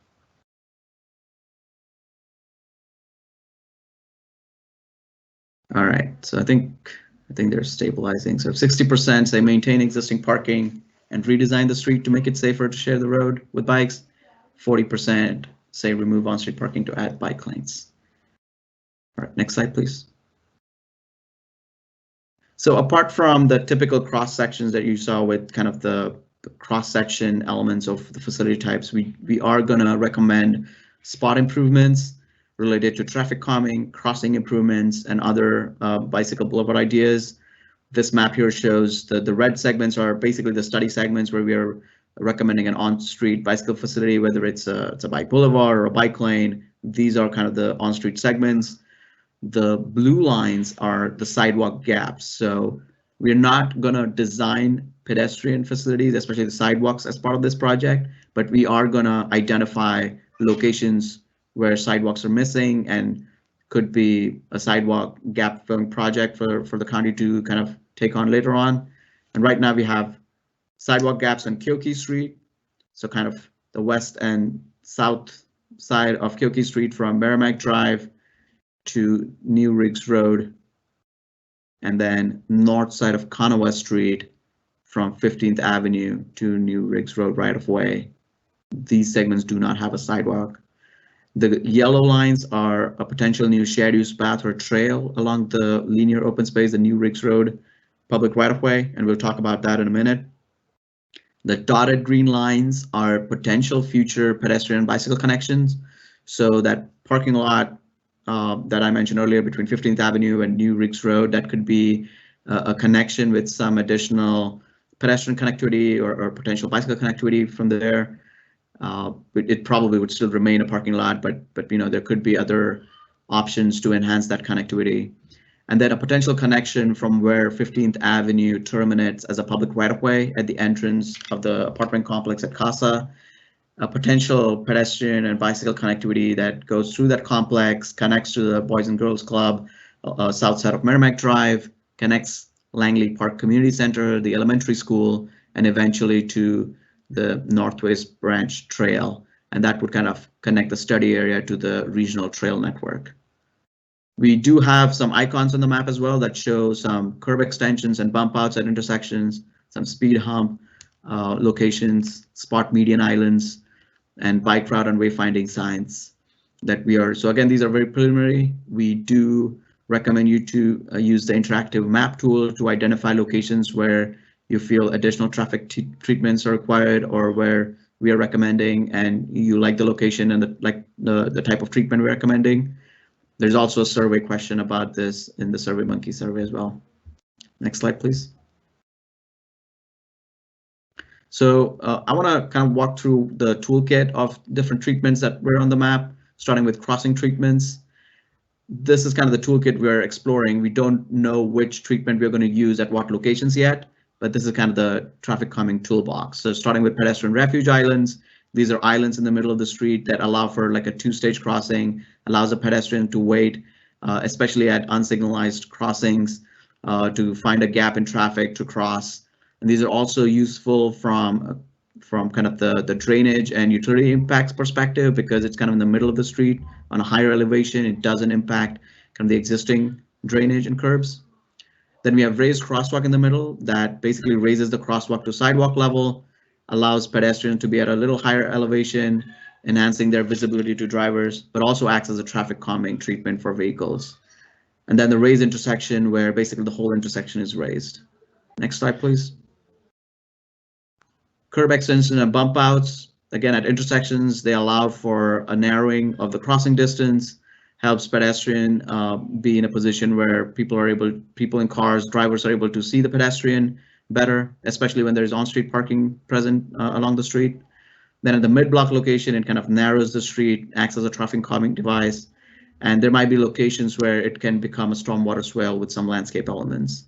All right, so I think they're stabilizing. So 60% say maintain existing parking and redesign the street to make it safer to share the road with bikes. 40% say remove on-street parking to add bike lanes. All right, next slide, please. So apart from the typical cross sections that you saw with kind of the cross section elements of the facility types, we are going to recommend spot improvements related to traffic calming, crossing improvements, and other bicycle boulevard ideas. This map here shows the red segments are basically the study segments where we are recommending an on-street bicycle facility, whether it's a bike boulevard or a bike lane these are kind of the on-street segments. The blue lines are the sidewalk gaps. So we're not going to design pedestrian facilities, especially the sidewalks, as part of this project, but we are going to identify locations where sidewalks are missing and could be a sidewalk gap filling project for the county to kind of take on later on. And right now we have sidewalk gaps on Keokee Street, so kind of the west and south side of Keokee Street from Merrimack Drive to New Riggs Road, and then north side of Kanawha Street from 15th Avenue to New Riggs Road right of way. These segments do not have a sidewalk. The yellow lines are a potential new shared use path or trail along the linear open space, the New Riggs Road public right of way, and we'll talk about that in a minute. The dotted green lines are potential future pedestrian and bicycle connections. So that parking lot that I mentioned earlier between 15th Avenue and New Riggs Road, that could be a connection with some additional pedestrian connectivity or potential bicycle connectivity from there. It probably would still remain a parking lot, but you know, there could be other options to enhance that connectivity. And then a potential connection from where 15th Avenue terminates as a public right-of-way at the entrance of the apartment complex at Casa. A potential pedestrian and bicycle connectivity that goes through that complex, connects to the Boys and Girls Club, south side of Merrimack Drive, connects Langley Park Community Center, the elementary school, and eventually to the Northwest Branch Trail. And that would kind of connect the study area to the regional trail network. We do have some icons on the map as well that show some curb extensions and bump outs at intersections, some speed hump locations, spot median islands, and bike route and wayfinding signs that we are. So again, these are very preliminary. We do recommend you to use the interactive map tool to identify locations where you feel additional traffic treatments are required or where we are recommending and you like the location and the type of treatment we're recommending. There's also a survey question about this in the SurveyMonkey survey as well. Next slide, please. So I want to kind of walk through the toolkit of different treatments that were on the map, starting with crossing treatments. This is kind of the toolkit we're exploring. We don't know which treatment we're going to use at what locations yet, but this is kind of the traffic calming toolbox. So starting with pedestrian refuge islands, these are islands in the middle of the street that allow for like a two-stage crossing, allows a pedestrian to wait, especially at unsignalized crossings, to find a gap in traffic to cross. And these are also useful from kind of the drainage and utility impacts perspective, because it's kind of in the middle of the street on a higher elevation. It doesn't impact kind of the existing drainage and curbs. Then we have raised crosswalk in the middle that basically raises the crosswalk to sidewalk level, allows pedestrians to be at a little higher elevation, enhancing their visibility to drivers, but also acts as a traffic calming treatment for vehicles. And then the raised intersection where basically the whole intersection is raised. Next slide, please. Curb extension and bump outs. Again, at intersections, they allow for a narrowing of the crossing distance, helps pedestrian be in a position where people in cars, drivers are able to see the pedestrian better, especially when there's on-street parking present along the street. Then at the mid-block location, it kind of narrows the street, acts as a traffic calming device, and there might be locations where it can become a stormwater swale with some landscape elements.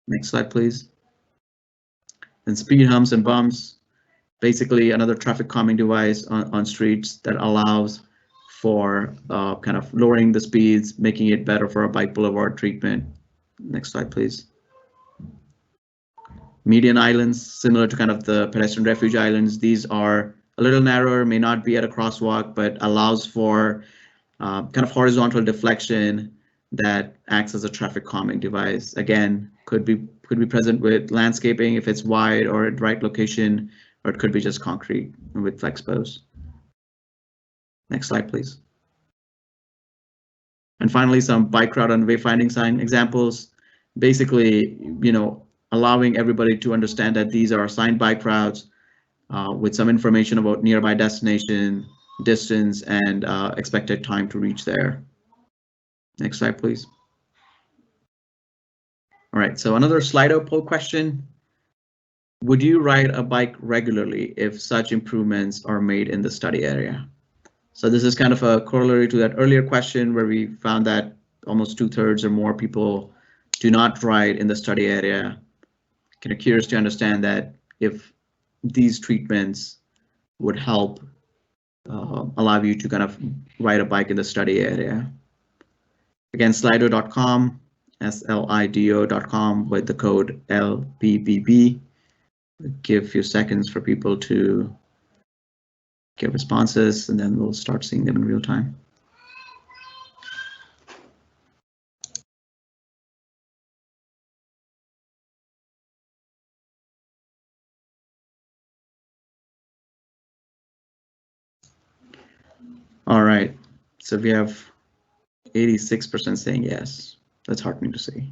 Next slide, please. And speed humps and bumps, basically another traffic calming device on streets that allows for kind of lowering the speeds, making it better for a bike boulevard treatment. Next slide, please. Median islands, similar to kind of the pedestrian refuge islands. These are a little narrower, may not be at a crosswalk, but allows for kind of horizontal deflection that acts as a traffic calming device. Again, could be present with landscaping if it's wide or at right location, or it could be just concrete with flex posts. Next slide, please. And finally, some bike route and wayfinding sign examples. Basically, you know, allowing everybody to understand that these are assigned bike routes with some information about nearby destination, distance, and expected time to reach there. Next slide, please. All right, so another Slido poll question. Would you ride a bike regularly if such improvements are made in the study area? So this is kind of a corollary to that earlier question where we found that almost 2/3 or more people do not ride in the study area. Kind of curious to understand that if these treatments would help allow you to kind of ride a bike in the study area. Again, slido.com, slido.com with the code LBBB. Give a few seconds for people to give responses, and then we'll start seeing them in real time. All right, so we have 86% saying yes. That's heartening to see.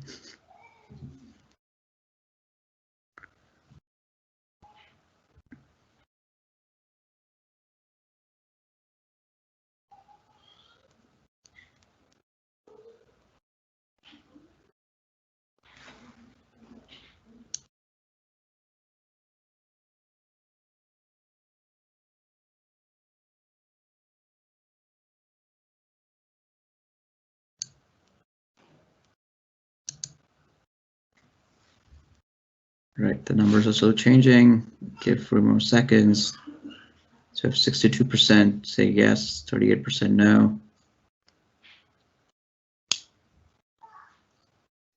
Right, the numbers are still changing. Give 4 more seconds. So 62% say yes, 38% no.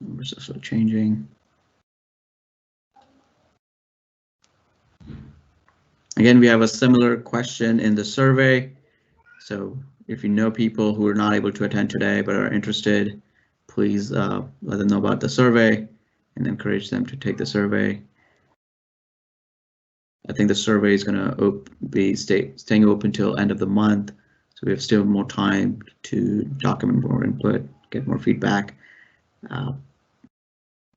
Numbers are still changing. Again, we have a similar question in the survey. So if you know people who are not able to attend today but are interested, please let them know about the survey and encourage them to take the survey. I think the survey is going to be staying open till end of the month, so we have still more time to document more input, get more feedback. All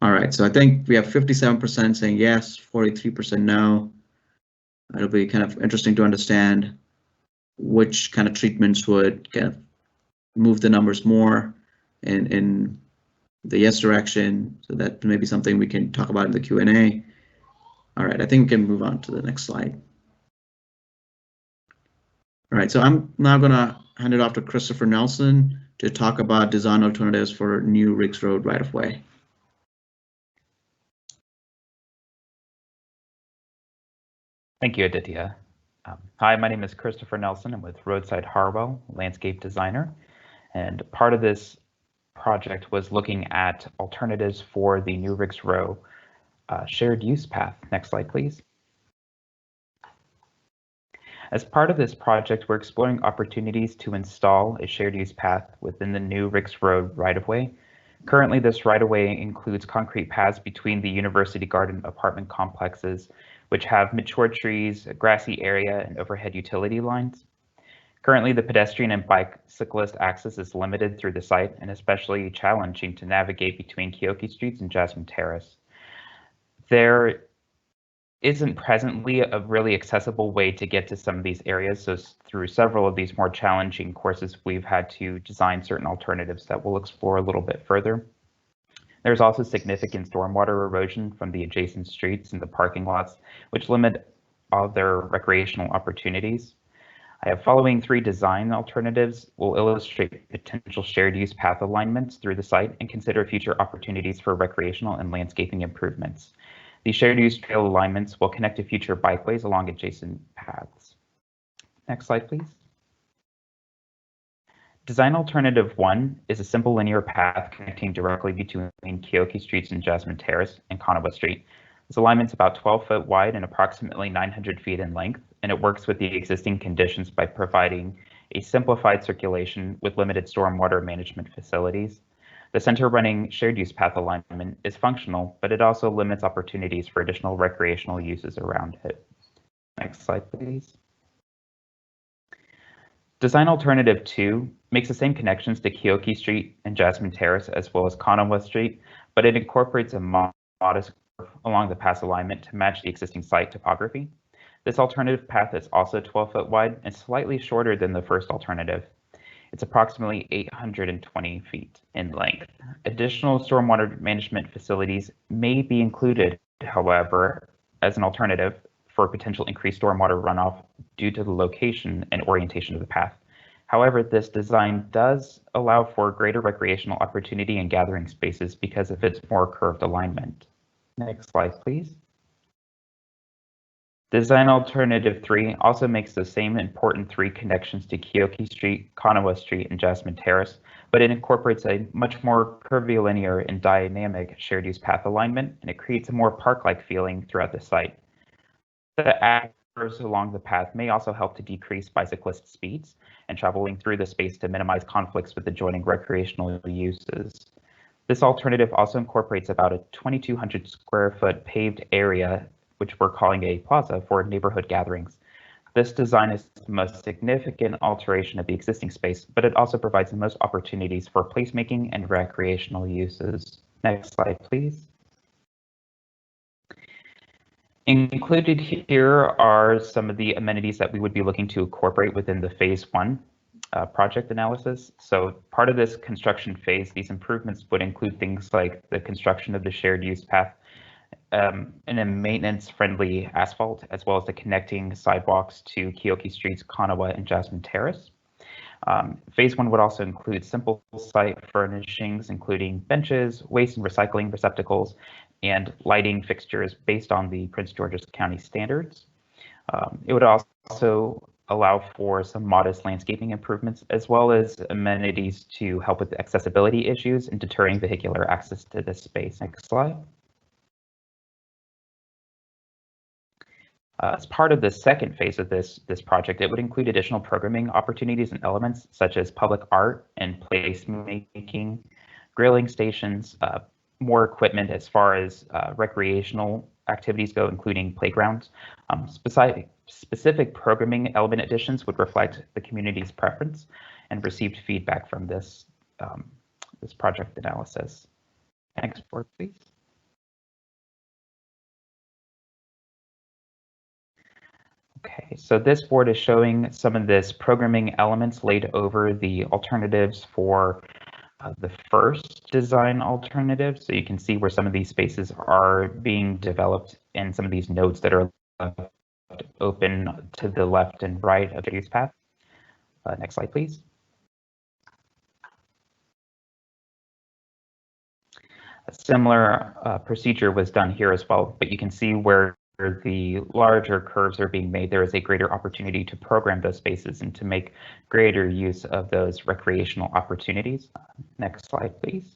right, so I think we have 57% saying yes, 43% no. It'll be kind of interesting to understand which kind of treatments would kind of move the numbers more in the yes direction. So that may be something we can talk about in the Q&A. All right, I think we can move on to the next slide. All right, so I'm now going to hand it off to Christopher Nelson to talk about design alternatives for new Riggs Road right-of-way. Thank you, Aditya. Hi, my name is Christopher Nelson. I'm with Roadside Harwell, landscape designer, and part of this project was looking at alternatives for the New Riggs Row shared use path. Next slide, please. As part of this project, we're exploring opportunities to install a shared use path within the New Riggs Road right-of-way. Currently, this right-of-way includes concrete paths between the University Garden apartment complexes, which have mature trees, a grassy area, and overhead utility lines. Currently, the pedestrian and bicyclist access is limited through the site and especially challenging to navigate between Keoki Streets and Jasmine Terrace. There isn't presently a really accessible way to get to some of these areas, so through several of these more challenging courses, we've had to design certain alternatives that we'll explore a little bit further. There's also significant stormwater erosion from the adjacent streets and the parking lots, which limit other recreational opportunities. I have following 3 design alternatives will illustrate potential shared use path alignments through the site and consider future opportunities for recreational and landscaping improvements. These shared use trail alignments will connect to future bikeways along adjacent paths. Next slide, please. Design alternative 1 is a simple linear path connecting directly between Keoki Streets and Jasmine Terrace and Kanawa Street. This alignment is about 12 foot wide and approximately 900 feet in length, and it works with the existing conditions by providing a simplified circulation with limited stormwater management facilities. The center running shared use path alignment is functional, but it also limits opportunities for additional recreational uses around it. Next slide, please. Design alternative 2 makes the same connections to Keoki Street and Jasmine Terrace as well as Kanawa Street, but it incorporates a modest curve along the path alignment to match the existing site topography. This alternative path is also 12 foot wide and slightly shorter than the first alternative. It's approximately 820 feet in length. Additional stormwater management facilities may be included, however, as an alternative for potential increased stormwater runoff due to the location and orientation of the path. However, this design does allow for greater recreational opportunity and gathering spaces because of its more curved alignment. Next slide, please. Design alternative 3 also makes the same important 3 connections to Keoki Street, Kanawa Street, and Jasmine Terrace, but it incorporates a much more curvilinear and dynamic shared use path alignment, and it creates a more park-like feeling throughout the site. The curves along the path may also help to decrease bicyclist speeds and traveling through the space to minimize conflicts with adjoining recreational uses. This alternative also incorporates about a 2,200 square foot paved area, which we're calling a plaza, for neighborhood gatherings. This design is the most significant alteration of the existing space, but it also provides the most opportunities for placemaking and recreational uses. Next slide, please. Included here are some of the amenities that we would be looking to incorporate within the phase 1 project analysis. So part of this construction phase, these improvements would include things like the construction of the shared use path and a maintenance-friendly asphalt, as well as the connecting sidewalks to Keoki Streets, Kanawa, and Jasmine Terrace. Phase 1 would also include simple site furnishings, including benches, waste and recycling receptacles, and lighting fixtures based on the Prince George's County standards. It would also allow for some modest landscaping improvements, as well as amenities to help with the accessibility issues and deterring vehicular access to this space. Next slide. As part of the second phase of this project, it would include additional programming opportunities and elements such as public art and placemaking, grilling stations, more equipment as far as recreational activities go, including playgrounds. Specific programming element additions would reflect the community's preference and received feedback from this project analysis. Next board, please. Okay, so this board is showing some of this programming elements laid over the alternatives for the first design alternative. So you can see where some of these spaces are being developed and some of these nodes that are open to the left and right of the use path. Next slide, please. A similar procedure was done here as well, but you can see where the larger curves are being made, there is a greater opportunity to program those spaces and to make greater use of those recreational opportunities. Next slide, please.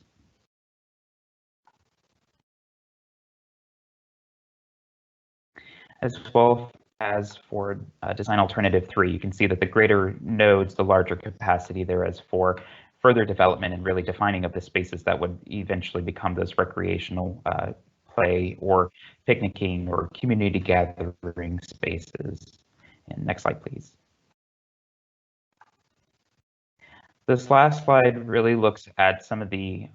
As well as for design alternative 3, you can see that the greater nodes, the larger capacity there is for further development and really defining of the spaces that would eventually become those recreational play or picnicking or community gathering spaces. And next slide, please. This last slide really looks at some of the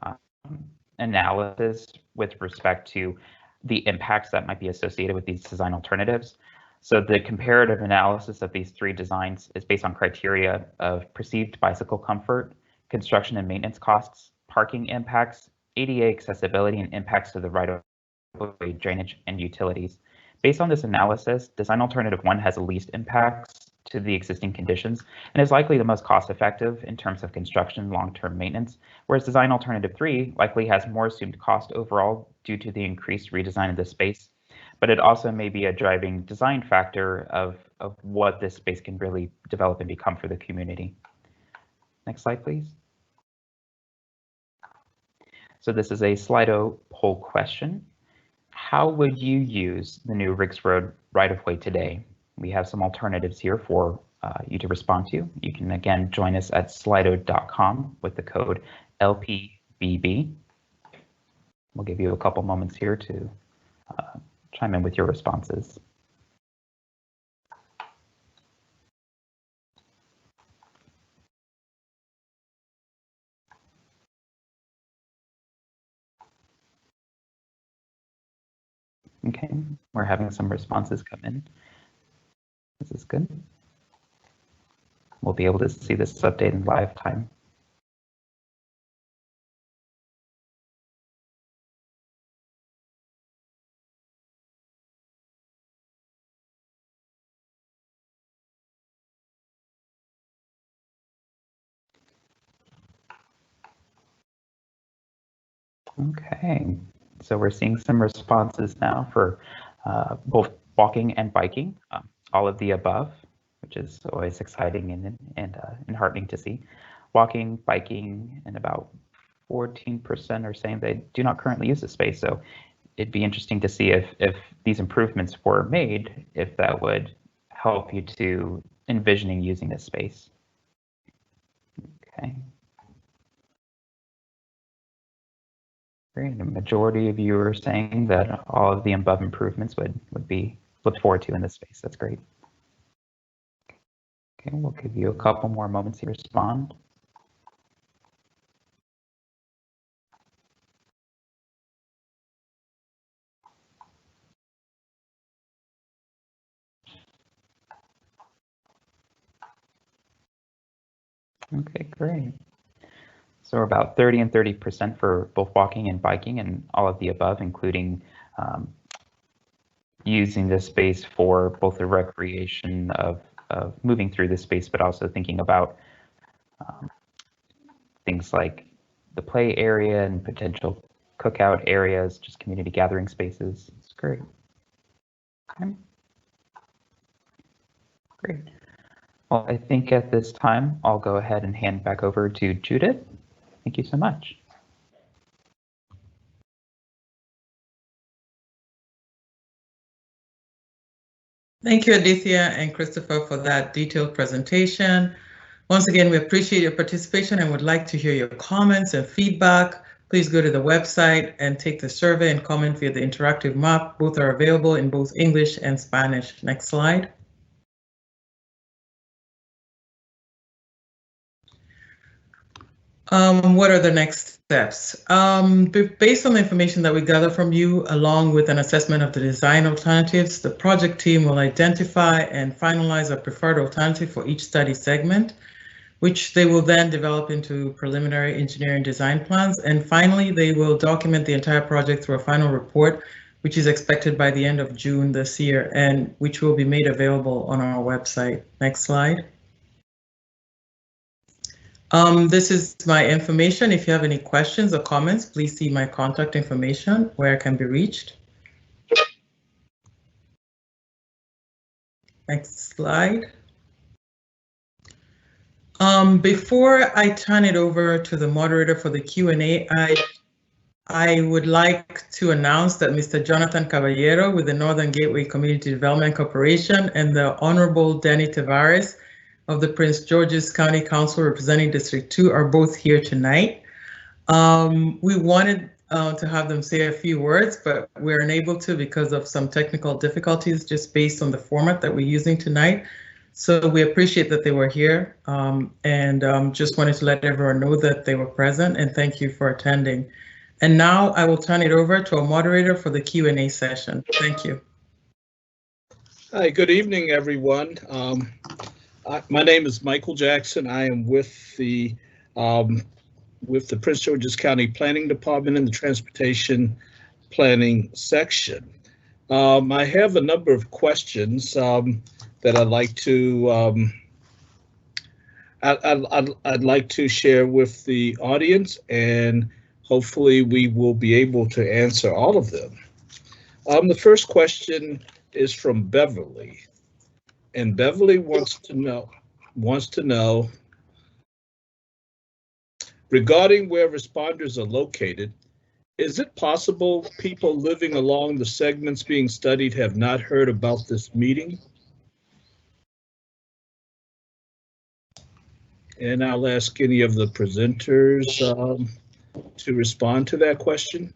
analysis with respect to the impacts that might be associated with these design alternatives. So the comparative analysis of these 3 designs is based on criteria of perceived bicycle comfort, construction and maintenance costs, parking impacts, ADA accessibility, and impacts to the right-of-way, drainage, and utilities. Based on this analysis, design alternative 1 has the least impacts to the existing conditions and is likely the most cost-effective in terms of construction and long-term maintenance, whereas design alternative 3 likely has more assumed cost overall due to the increased redesign of the space, but it also may be a driving design factor of what this space can really develop and become for the community. Next slide, please. So this is a Slido poll question. How would you use the new Riggs Road right-of-way today? We have some alternatives here for you to respond to. You can again join us at slido.com with the code LPBB. We'll give you a couple moments here to chime in with your responses. Okay, we're having some responses come in. This is good. We'll be able to see this update in live time. Okay, so we're seeing some responses now for both walking and biking, all of the above, which is always exciting and heartening to see. Walking, biking, and about 14% are saying they do not currently use the space. So it'd be interesting to see if these improvements were made, if that would help you to envisioning using this space. Okay. Great. The majority of you are saying that all of the above improvements would be looked forward to in this space. That's great. Okay, we'll give you a couple more moments to respond. Okay, great. So we're about 30 and 30% for both walking and biking and all of the above, including using this space for both the recreation of moving through this space, but also thinking about things like the play area and potential cookout areas, just community gathering spaces. It's great. Okay. Great. Well, I think at this time, I'll go ahead and hand back over to Judith. Thank you so much. Thank you, Aditya and Christopher, for that detailed presentation. Once again, we appreciate your participation and would like to hear your comments and feedback. Please go to the website and take the survey and comment via the interactive map. Both are available in both English and Spanish. Next slide. What are the next steps? Based on the information that we gather from you, along with an assessment of the design alternatives, the project team will identify and finalize a preferred alternative for each study segment, which they will then develop into preliminary engineering design plans. And finally, they will document the entire project through a final report, which is expected by the end of June this year, and which will be made available on our website. Next slide. This is my information. If you have any questions or comments, please see my contact information where I can be reached. Next slide. Before I turn it over to the moderator for the Q&A, I would like to announce that Mr. Jonathan Caballero with the Northern Gateway Community Development Corporation and the Honorable Danny Tavares of the Prince George's County Council representing District 2 are both here tonight. We wanted to have them say a few words, but we're unable to because of some technical difficulties just based on the format that we're using tonight. So we appreciate that they were here and just wanted to let everyone know that they were present and thank you for attending. And now I will turn it over to a moderator for the Q&A session. Thank you. Hi, good evening, everyone. My name is Michael Jackson. I am with the Prince George's County Planning Department in the Transportation Planning section. I have a number of questions that I'd like to I'd like to share with the audience, and hopefully we will be able to answer all of them. The first question is from Beverly. And Beverly wants to know regarding where responders are located, is it possible people living along the segments being studied have not heard about this meeting? And I'll ask any of the presenters to respond to that question.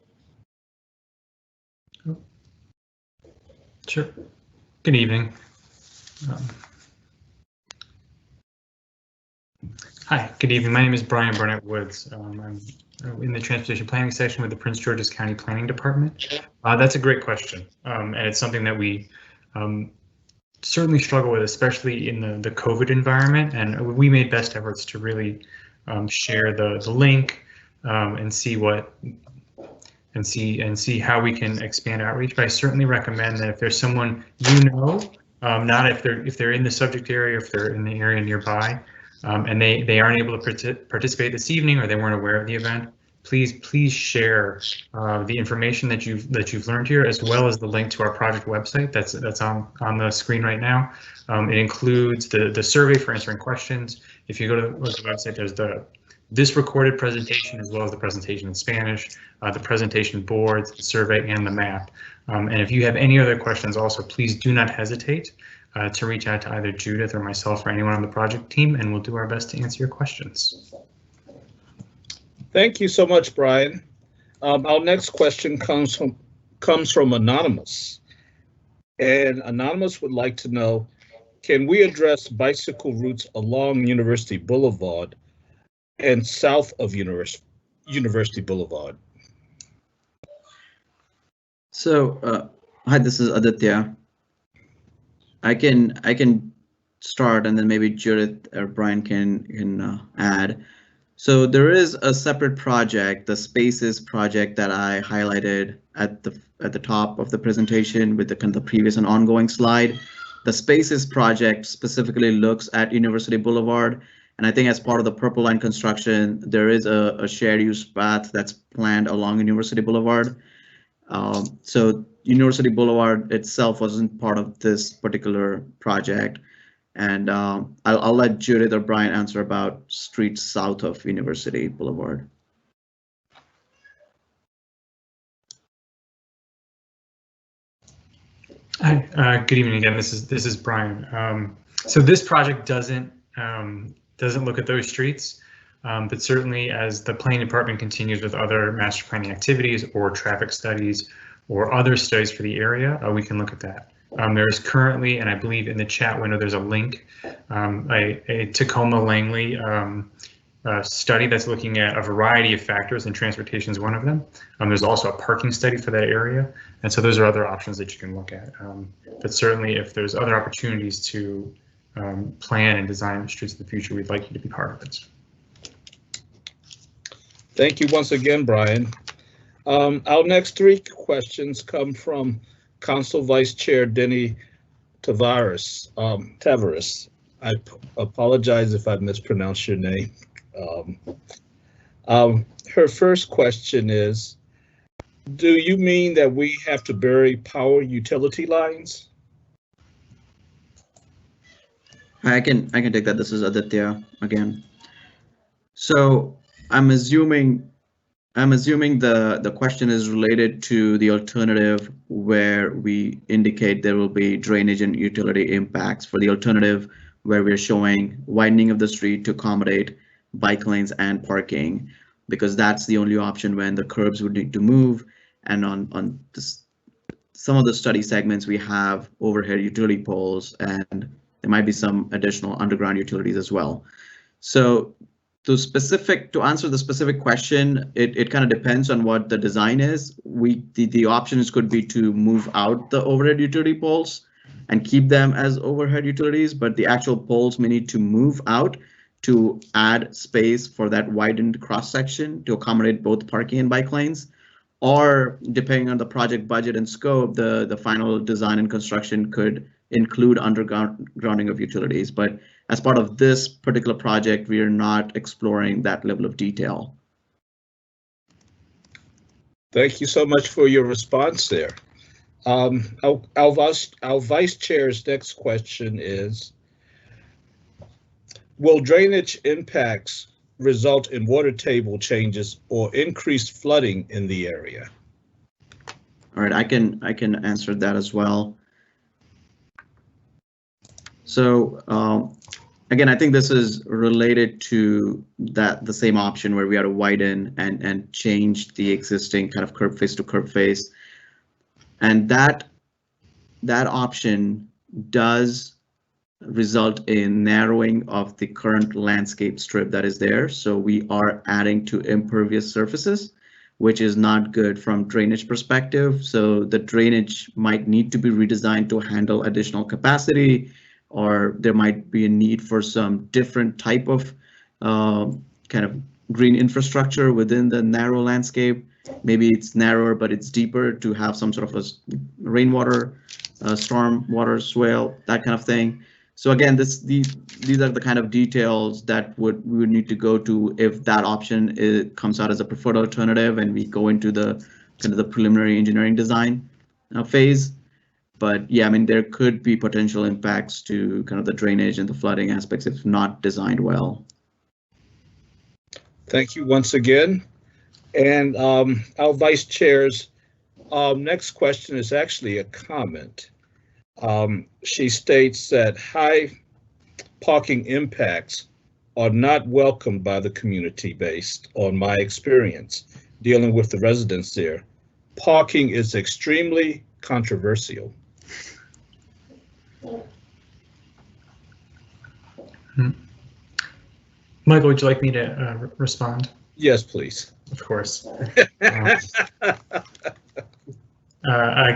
Sure. Good evening. Hi, good evening. My name is Brian Burnett Woods. I'm in the Transportation Planning section with the Prince George's County Planning Department. That's a great question, and it's something that we certainly struggle with, especially in the COVID environment. And we made best efforts to really share the link and see what and see how we can expand outreach. But I certainly recommend that if there's someone you know, not if they're in the subject area, or if they're in the area nearby, and they aren't able to participate this evening or they weren't aware of the event, please share the information that you've learned here, as well as the link to our project website that's on the screen right now. It includes the survey for answering questions. If you go to the website, there's this recorded presentation, as well as the presentation in Spanish, the presentation boards, the survey, and the map. And if you have any other questions also, please do not hesitate to reach out to either Judith or myself or anyone on the project team, and we'll do our best to answer your questions. Thank you so much, Brian. Our next question comes from Anonymous. And Anonymous would like to know, can we address bicycle routes along University Boulevard and south of University Boulevard? So, hi, this is Aditya. I can start, and then maybe Judith or Brian can add. So there is a separate project, the Spaces project, that I highlighted at the top of the presentation with the previous and ongoing slide. The Spaces project specifically looks at University Boulevard, and I think as part of the Purple Line construction, there is a shared use path that's planned along University Boulevard. So University Boulevard itself wasn't part of this particular project. And I'll let Judith or Brian answer about streets south of University Boulevard. Hi, good evening again. This is Brian. So this project doesn't look at those streets, but certainly as the planning department continues with other master planning activities or traffic studies or other studies for the area, we can look at that. There's currently, and I believe in the chat window, there's a link, a Tacoma Langley study that's looking at a variety of factors, and transportation is one of them. There's also a parking study for that area, and so those are other options that you can look at. But certainly, if there's other opportunities to plan and design the streets of the future, we'd like you to be part of it. Thank you once again, Brian. Our next three questions come from Council Vice Chair Denny Tavares. I apologize if I mispronounced your name. Her first question is, do you mean that we have to bury power utility lines? I can take that. This is Aditya again. So I'm assuming the question is related to the alternative where we indicate there will be drainage and utility impacts for the alternative where we're showing widening of the street to accommodate bike lanes and parking, because that's the only option when the curbs would need to move. And on this, some of the study segments, we have overhead utility poles, and there might be some additional underground utilities as well. So to answer the specific question, it kind of depends on what the design is. The options could be to move out the overhead utility poles and keep them as overhead utilities, but the actual poles may need to move out to add space for that widened cross section to accommodate both parking and bike lanes. Or depending on the project budget and scope, the final design and construction could include undergrounding of utilities. But as part of this particular project, we are not exploring that level of detail. Thank you so much for your response there. Our vice chair's next question is, will drainage impacts result in water table changes or increased flooding in the area? All right, I can answer that as well. So again, I think this is related to the same option where we had to widen and change the existing kind of curb face to curb face. And that option does result in narrowing of the current landscape strip that is there. So we are adding to impervious surfaces, which is not good from drainage perspective. So the drainage might need to be redesigned to handle additional capacity, or there might be a need for some different type of kind of green infrastructure within the narrow landscape. Maybe it's narrower, but it's deeper to have some sort of a rainwater, storm water swale, that kind of thing. So again, these are the kind of details that we would need to go to if that option comes out as a preferred alternative, and we go into the kind of the preliminary engineering design phase. But yeah, I mean, there could be potential impacts to kind of the drainage and the flooding aspects if not designed well. Thank you once again. And our vice chair's next question is actually a comment. She states that high parking impacts are not welcomed by the community based on my experience dealing with the residents there. Parking is extremely controversial. Michael, would you like me to respond? Yes, please. Of course.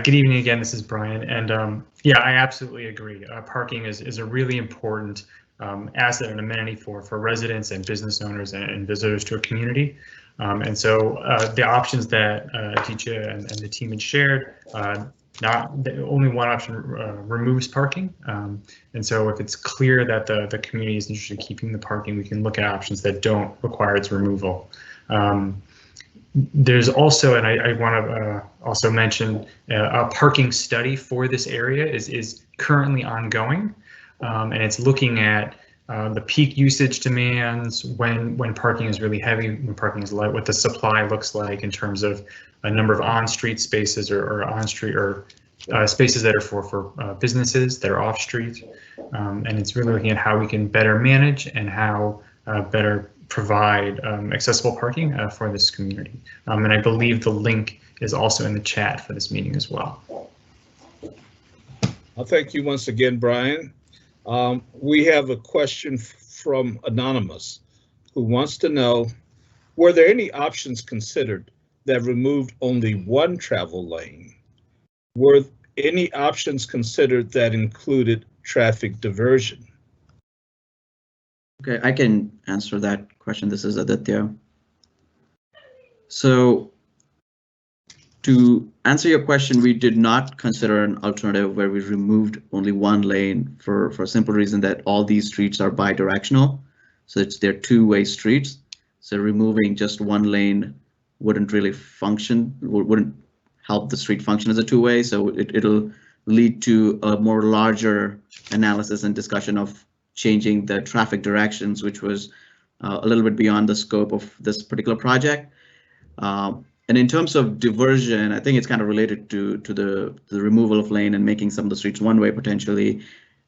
Good evening again, this is Brian, and yeah, I absolutely agree. Parking is a really important asset and amenity for residents and business owners and visitors to a community. And so the options that Aditya and the team had shared, only one option removes parking. And so if it's clear that the community is interested in keeping the parking, we can look at options that don't require its removal. There's also, and I want to also mention, a parking study for this area is currently ongoing, and it's looking at the peak usage demands, when parking is really heavy, when parking is light, what the supply looks like in terms of a number of on-street spaces or on-street or spaces that are for businesses that are off-street, and it's really looking at how we can better manage and how better provide accessible parking for this community. And I believe the link is also in the chat for this meeting as well. I'll thank you once again, Brian. We have a question from Anonymous, who wants to know, were there any options considered that removed only one travel lane? Were any options considered that included traffic diversion? Okay, I can answer that question. This is Aditya. So to answer your question, we did not consider an alternative where we removed only one lane for a simple reason that all these streets are bi-directional. So they're two-way streets. So removing just one lane wouldn't really function, wouldn't help the street function as a two-way. So it'll lead to a more larger analysis and discussion of changing the traffic directions, which was a little bit beyond the scope of this particular project. And in terms of diversion, I think it's kind of related to the removal of lane and making some of the streets one way potentially.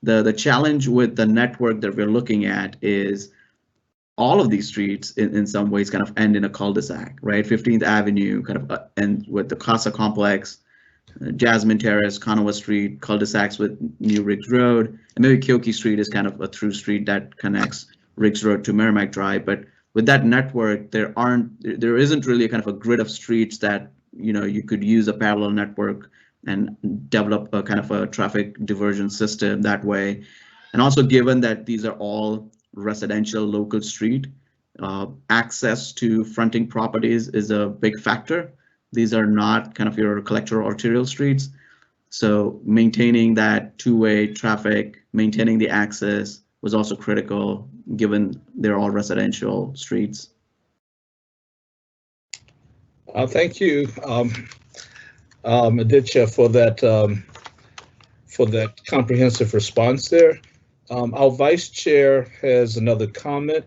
The challenge with the network that we're looking at is all of these streets in some ways kind of end in a cul-de-sac, right? 15th Avenue kind of end with the Casa Complex, Jasmine Terrace, Conover Street, cul-de-sacs with New Riggs Road, and maybe Kyoki Street is kind of a through street that connects Riggs Road to Merrimack Drive. But with that network, there isn't really a kind of a grid of streets that you could use a parallel network and develop a kind of a traffic diversion system that way. And also, given that these are all residential local street, access to fronting properties is a big factor. These are not kind of your collector or arterial streets. So maintaining that two-way traffic, maintaining the access was also critical given they're all residential streets. Thank you, Aditya, for that comprehensive response there. Our vice chair has another comment,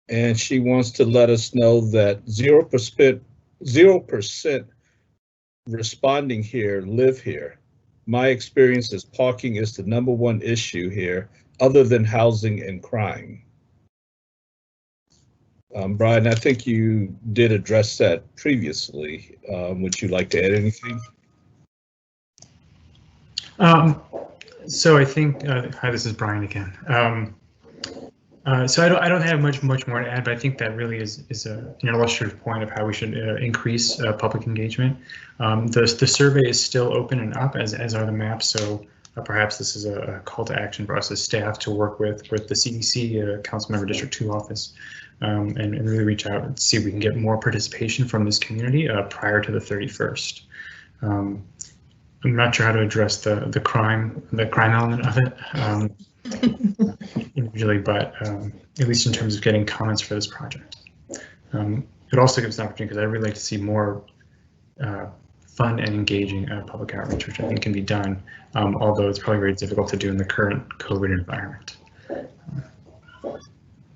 and she wants to let us know that 0% responding here live here. My experience is parking is the #1 issue here, other than housing and crime. Brian, I think you did address that previously. Would you like to add anything? So I think, hi, this is Brian again. So I don't have much more to add, but I think that really is an illustrative point of how we should increase public engagement. The survey is still open and up, as are the maps. So perhaps this is a call to action for us as staff to work with the CDC, Councilmember District 2 office, and really reach out and see if we can get more participation from this community prior to the 31st. I'm not sure how to address the crime element of it. individually, but at least in terms of getting comments for this project. It also gives an opportunity because I'd really like to see more fun and engaging public outreach, which I think can be done, although it's probably very difficult to do in the current COVID environment.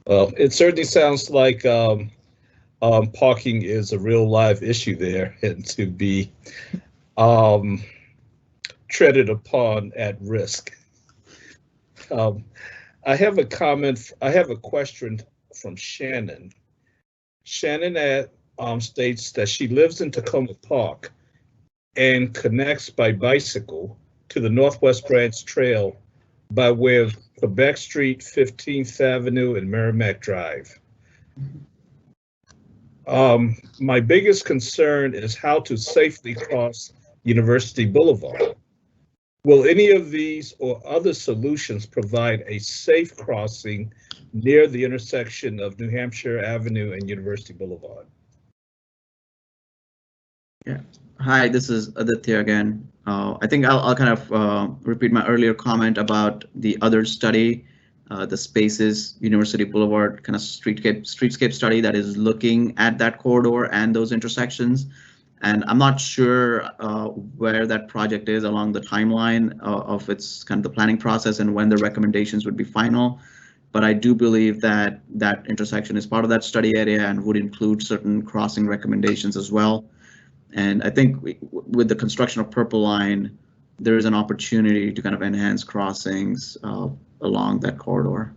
Well, it certainly sounds like parking is a real live issue there, and to be treaded upon at risk. I have a comment. I have a question from Shannon. Shannon states that she lives in Tacoma Park and connects by bicycle to the Northwest Branch Trail by way of Quebec Street, 15th Avenue, and Merrimack Drive. My biggest concern is how to safely cross University Boulevard. Will any of these or other solutions provide a safe crossing near the intersection of New Hampshire Avenue and University Boulevard? Yeah. Hi, this is Aditya again. I think I'll kind of repeat my earlier comment about the other study, the Spaces University Boulevard kind of streetscape study that is looking at that corridor and those intersections. And I'm not sure where that project is along the timeline of its kind of the planning process and when the recommendations would be final. But I do believe that that intersection is part of that study area and would include certain crossing recommendations as well. And I think with the construction of Purple Line, there is an opportunity to kind of enhance crossings along that corridor.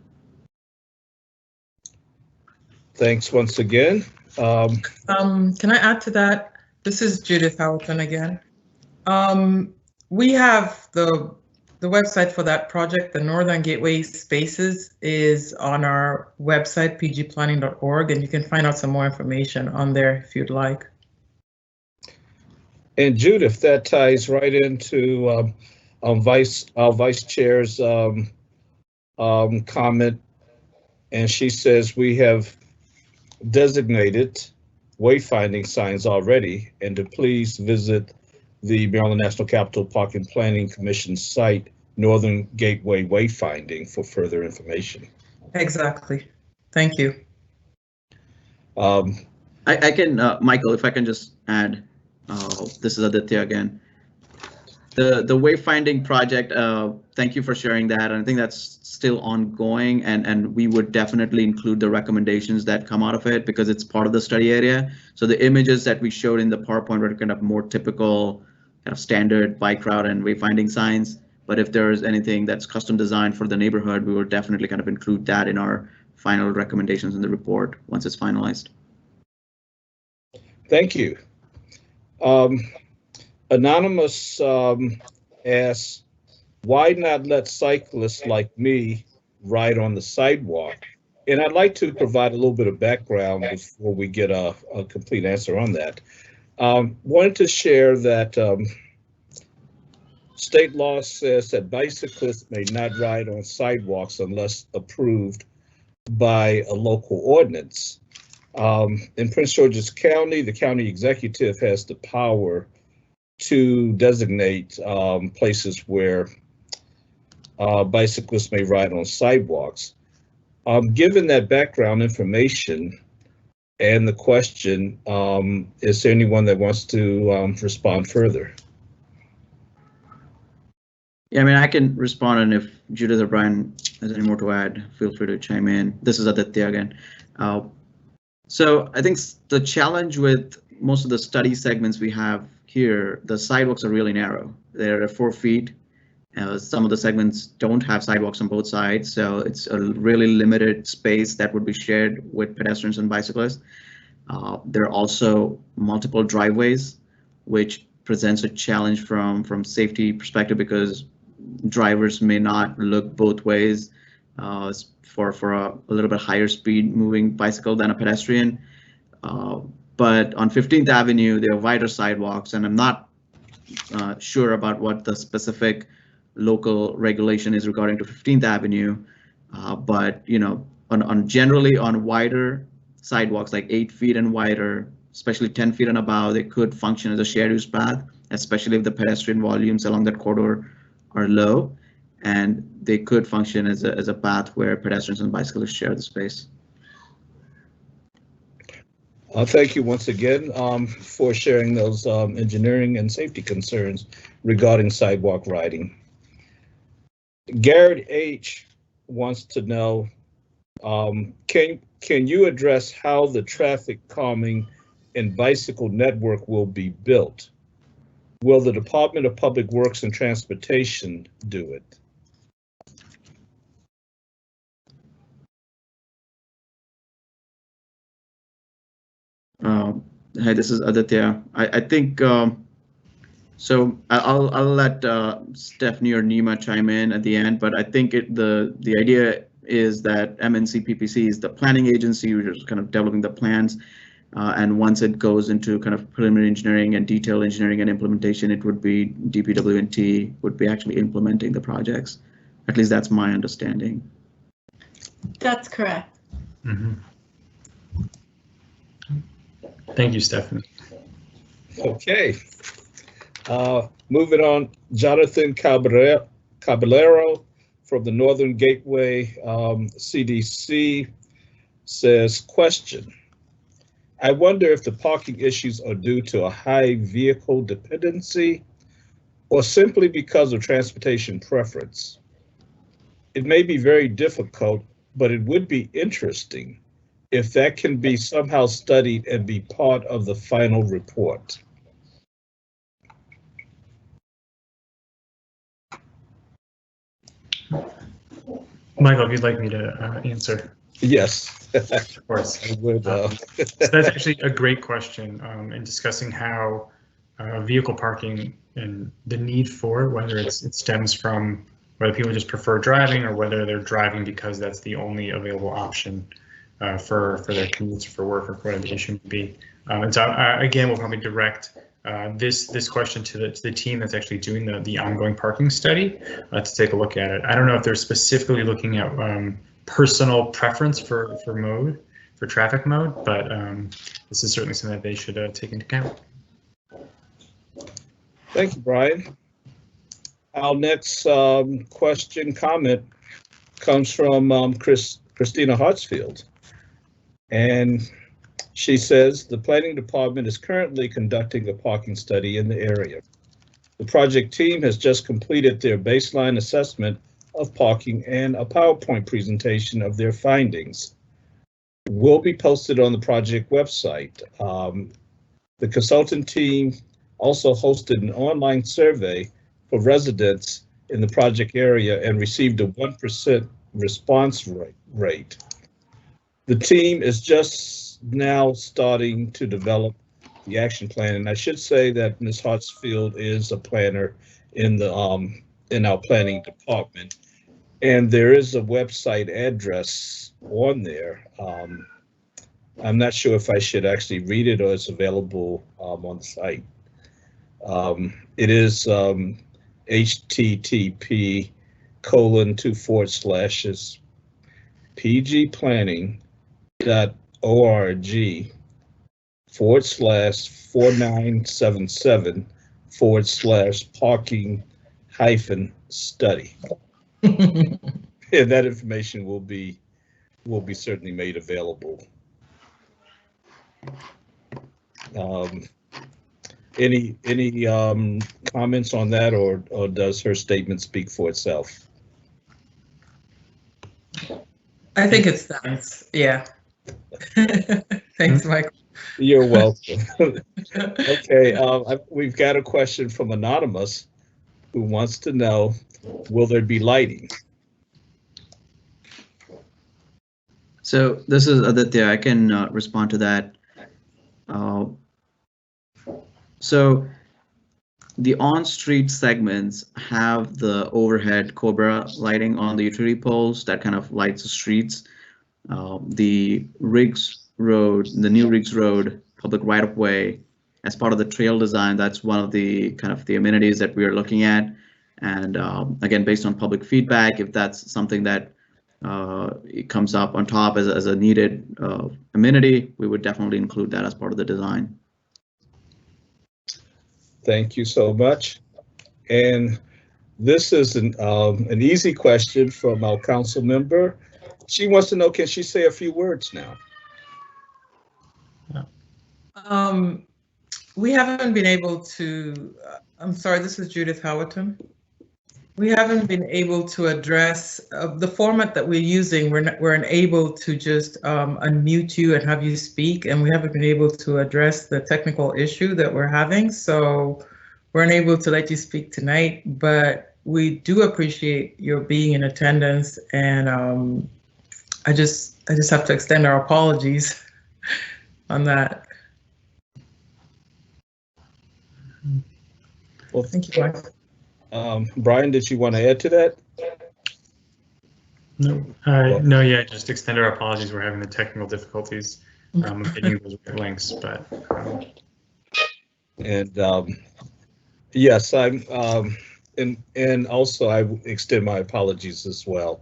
Thanks once again. Can I add to that? This is Judith Howerton again. We have the website for that project, the Northern Gateway Spaces, is on our website, pgplanning.org, and you can find out some more information on there if you'd like. And Judith, that ties right into our vice chair's comment, and she says we have designated wayfinding signs already, and to please visit the Maryland National Capital Park and Planning Commission site, Northern Gateway Wayfinding, for further information. Exactly. Thank you. I can, Michael, if I can just add, this is Aditya again. The wayfinding project, thank you for sharing that. And I think that's still ongoing, and we would definitely include the recommendations that come out of it because it's part of the study area. So the images that we showed in the PowerPoint were kind of more typical kind of standard bike route and wayfinding signs. But if there's anything that's custom designed for the neighborhood, we will definitely kind of include that in our final recommendations in the report once it's finalized. Thank you. Anonymous asks, why not let cyclists like me ride on the sidewalk? And I'd like to provide a little bit of background before we get a complete answer on that. Wanted to share that state law says that bicyclists may not ride on sidewalks unless approved by a local ordinance. In Prince George's County, the county executive has the power to designate places where bicyclists may ride on sidewalks. Given that background information and the question, is there anyone that wants to respond further? Yeah, I mean, I can respond, and if Judith or Brian has any more to add, feel free to chime in. This is Aditya again. So I think the challenge with most of the study segments we have here, the sidewalks are really narrow. They're 4 feet. Some of the segments don't have sidewalks on both sides, so it's a really limited space that would be shared with pedestrians and bicyclists. There are also multiple driveways, which presents a challenge from safety perspective because drivers may not look both ways for a little bit higher speed moving bicycle than a pedestrian. But on 15th Avenue, there are wider sidewalks, and I'm not sure about what the specific local regulation is regarding to 15th Avenue. But you know, generally on wider sidewalks, like 8 feet and wider, especially 10 feet and above, they could function as a shared use path, especially if the pedestrian volumes along that corridor are low. and they could function as a path where pedestrians and bicyclists share the space. Thank you once again for sharing those engineering and safety concerns regarding sidewalk riding. Garrett H. wants to know, can you address how the traffic calming and bicycle network will be built? Will the Department of Public Works and Transportation do it? Hi, this is Aditya. I think so. I'll let Stephanie or Nima chime in at the end, but I think the idea is that MNC PPC is the planning agency, which is kind of developing the plans, and once it goes into kind of preliminary engineering and detailed engineering and implementation, it would be DPW&T would be actually implementing the projects. At least that's my understanding. That's correct. Mm-hmm. Thank you, Stephanie. Okay. Moving on, Jonathan Caballero from the Northern Gateway CDC says, question, I wonder if the parking issues are due to a high vehicle dependency or simply because of transportation preference. It may be very difficult, but it would be interesting if that can be somehow studied and be part of the final report. Michael, if you'd like me to answer. Yes, of course. I would. So that's actually a great question in discussing how vehicle parking and the need for it, whether it stems from whether people just prefer driving or whether they're driving because that's the only available option for their commutes for work or whatever the issue may be. And so again, we'll probably direct this question to the team that's actually doing the ongoing parking study to take a look at it. I don't know if they're specifically looking at personal preference for traffic mode, but this is certainly something that they should take into account. Thank you, Brian. Our next comment comes from Christina Hartsfield. And she says the planning department is currently conducting a parking study in the area. The project team has just completed their baseline assessment of parking and a PowerPoint presentation of their findings. Will be posted on the project website. The consultant team also hosted an online survey for residents in the project area and received a 1% response rate. The team is just now starting to develop the action plan, and I should say that Ms. Hartsfield is a planner in our planning department, and there is a website address on there. I'm not sure if I should actually read it or it's available on the site. It is http://pgplanning.org/4977/parking-study. And that information will be certainly made available. Any comments on that, or does her statement speak for itself? I think it stands. Yeah. Thanks, Michael. You're welcome. Okay, we've got a question from Anonymous who wants to know, will there be lighting? So this is Aditya. I can respond to that. So the on-street segments have the overhead Cobra lighting on the utility poles that kind of lights the streets. The Riggs Road, the new Riggs Road public right-of-way, as part of the trail design, that's one of the kind of the amenities that we are looking at. And again, based on public feedback, if that's something that it comes up on top as a needed amenity, we would definitely include that as part of the design. Thank you so much. And This is an easy question from our council member. She wants to know, can she say a few words now? We haven't been able to, I'm sorry, this is Judith Howerton. We haven't been able to address the format that we're using. We're unable to just unmute you and have you speak, and we haven't been able to address the technical issue that we're having. So we're unable to let you speak tonight, but we do appreciate your being in attendance, and I just have to extend our apologies on that. Well, thank you, Mike. Brian, did you want to add to that? No, no, yeah, just extend our apologies. We're having the technical difficulties getting those links, but. And yes, I'm, and also I extend my apologies as well.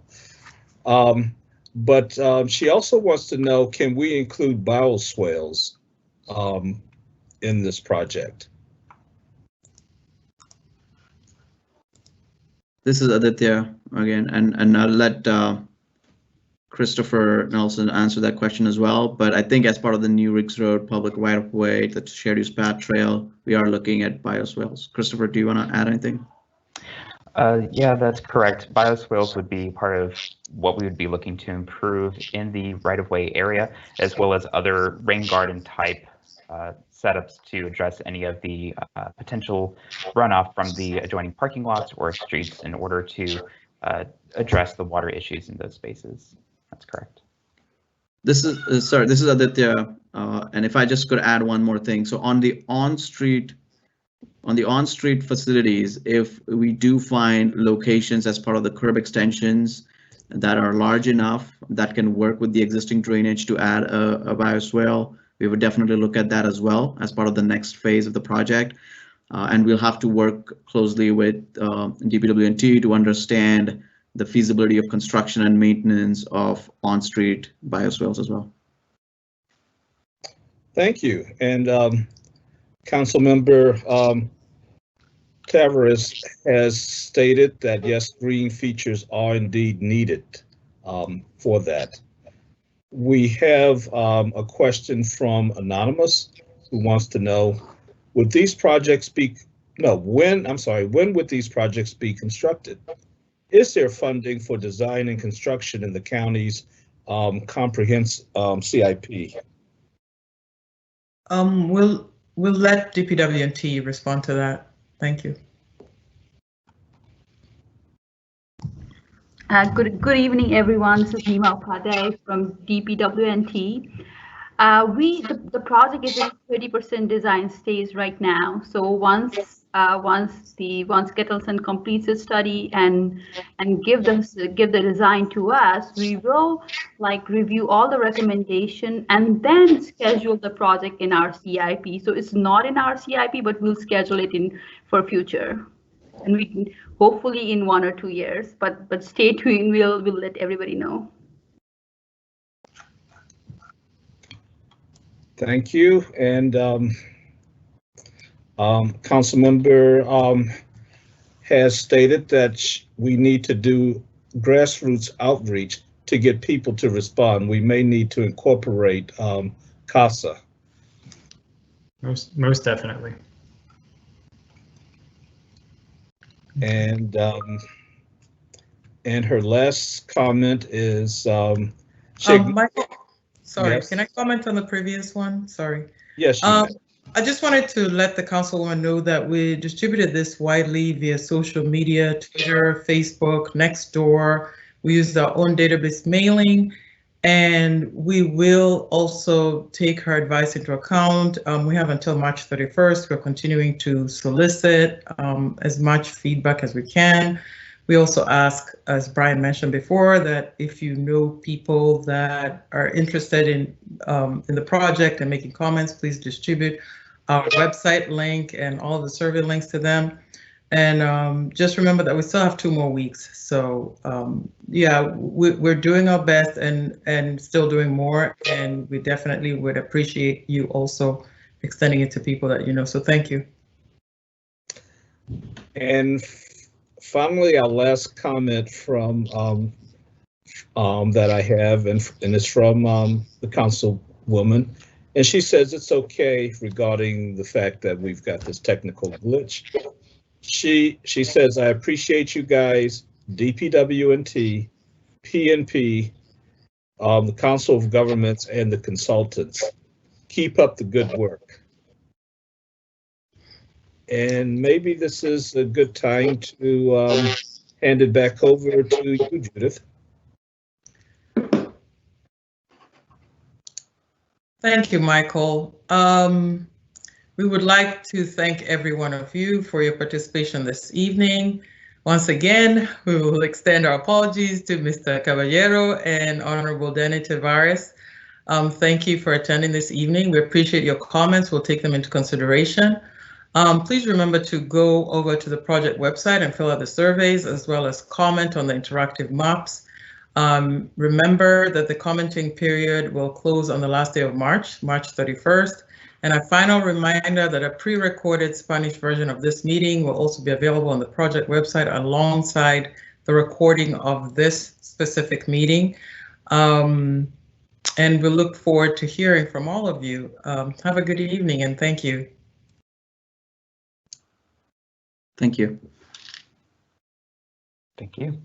But she also wants to know, can we include bioswales in this project? This is Aditya again, and I'll let Christopher Nelson answer that question as well. But I think as part of the new Riggs Road public right-of-way, the shared use path trail, we are looking at bioswales. Christopher, do you want to add anything? Yeah, that's correct. Bioswales would be part of what we would be looking to improve in the right-of-way area, as well as other rain garden type setups to address any of the potential runoff from the adjoining parking lots or streets in order to address the water issues in those spaces. That's correct. This is sorry, this is Aditya, and if I just could add one more thing. So on the on-street facilities, if we do find locations as part of the curb extensions that are large enough that can work with the existing drainage to add a bioswale, we would definitely look at that as well as part of the next phase of the project. And we'll have to work closely with DPW&T to understand the feasibility of construction and maintenance of on-street bioswales as well. Thank you. And Councilmember Tavares has stated that yes, green features are indeed needed for that. We have a question from Anonymous who wants to know, would these projects be, when would these projects be constructed? Is there funding for design and construction in the county's comprehensive CIP? We'll let DPW&T respond to that. Thank you. Good evening, everyone. This is Nima Upadhyay from DPW&T. The project is in 30% design stage right now. So once Ketelsen completes his study and give the design to us, we will review all the recommendation and then schedule the project in our CIP. So it's not in our CIP, but we'll schedule it in for future. And we can hopefully in 1 or 2 years, but stay tuned. We'll let everybody know. Thank you. And Councilmember has stated that we need to do grassroots outreach to get people to respond. We may need to incorporate CASA. Most definitely. And her last comment is Michael, sorry, yes. Can I comment on the previous one? Sorry. Yes. I just wanted to let the councilwoman know that we distributed this widely via social media, Twitter, Facebook, Nextdoor. We used our own database mailing, and we will also take her advice into account. We have until March 31st. We're continuing to solicit as much feedback as we can. We also ask, as Brian mentioned before, that if you know people that are interested in the project and making comments, please distribute our website link and all the survey links to them. And just remember that we still have 2 more weeks. So yeah, we're doing our best and still doing more. And we definitely would appreciate you also extending it to people that you know. So thank you. And finally, our last comment from that I have, and it's from the councilwoman, and she says it's okay regarding the fact that we've got this technical glitch. She says, I appreciate you guys, DPW&T, PNP, the Council of Governments, and the consultants. Keep up the good work. And maybe this is a good time to hand it back over to you, Judith. Thank you, Michael. We would like to thank every one of you for your participation this evening. Once again, we will extend our apologies to Mr. Caballero and Honorable Danny Tavares. Thank you for attending this evening. We appreciate your comments. We'll take them into consideration. Please remember to go over to the project website and fill out the surveys, as well as comment on the interactive maps. Remember that the commenting period will close on the last day of March 31st. And a final reminder that a pre-recorded Spanish version of this meeting will also be available on the project website alongside the recording of this specific meeting. And we look forward to hearing from all of you. Have a good evening and thank you. Thank you. Thank you.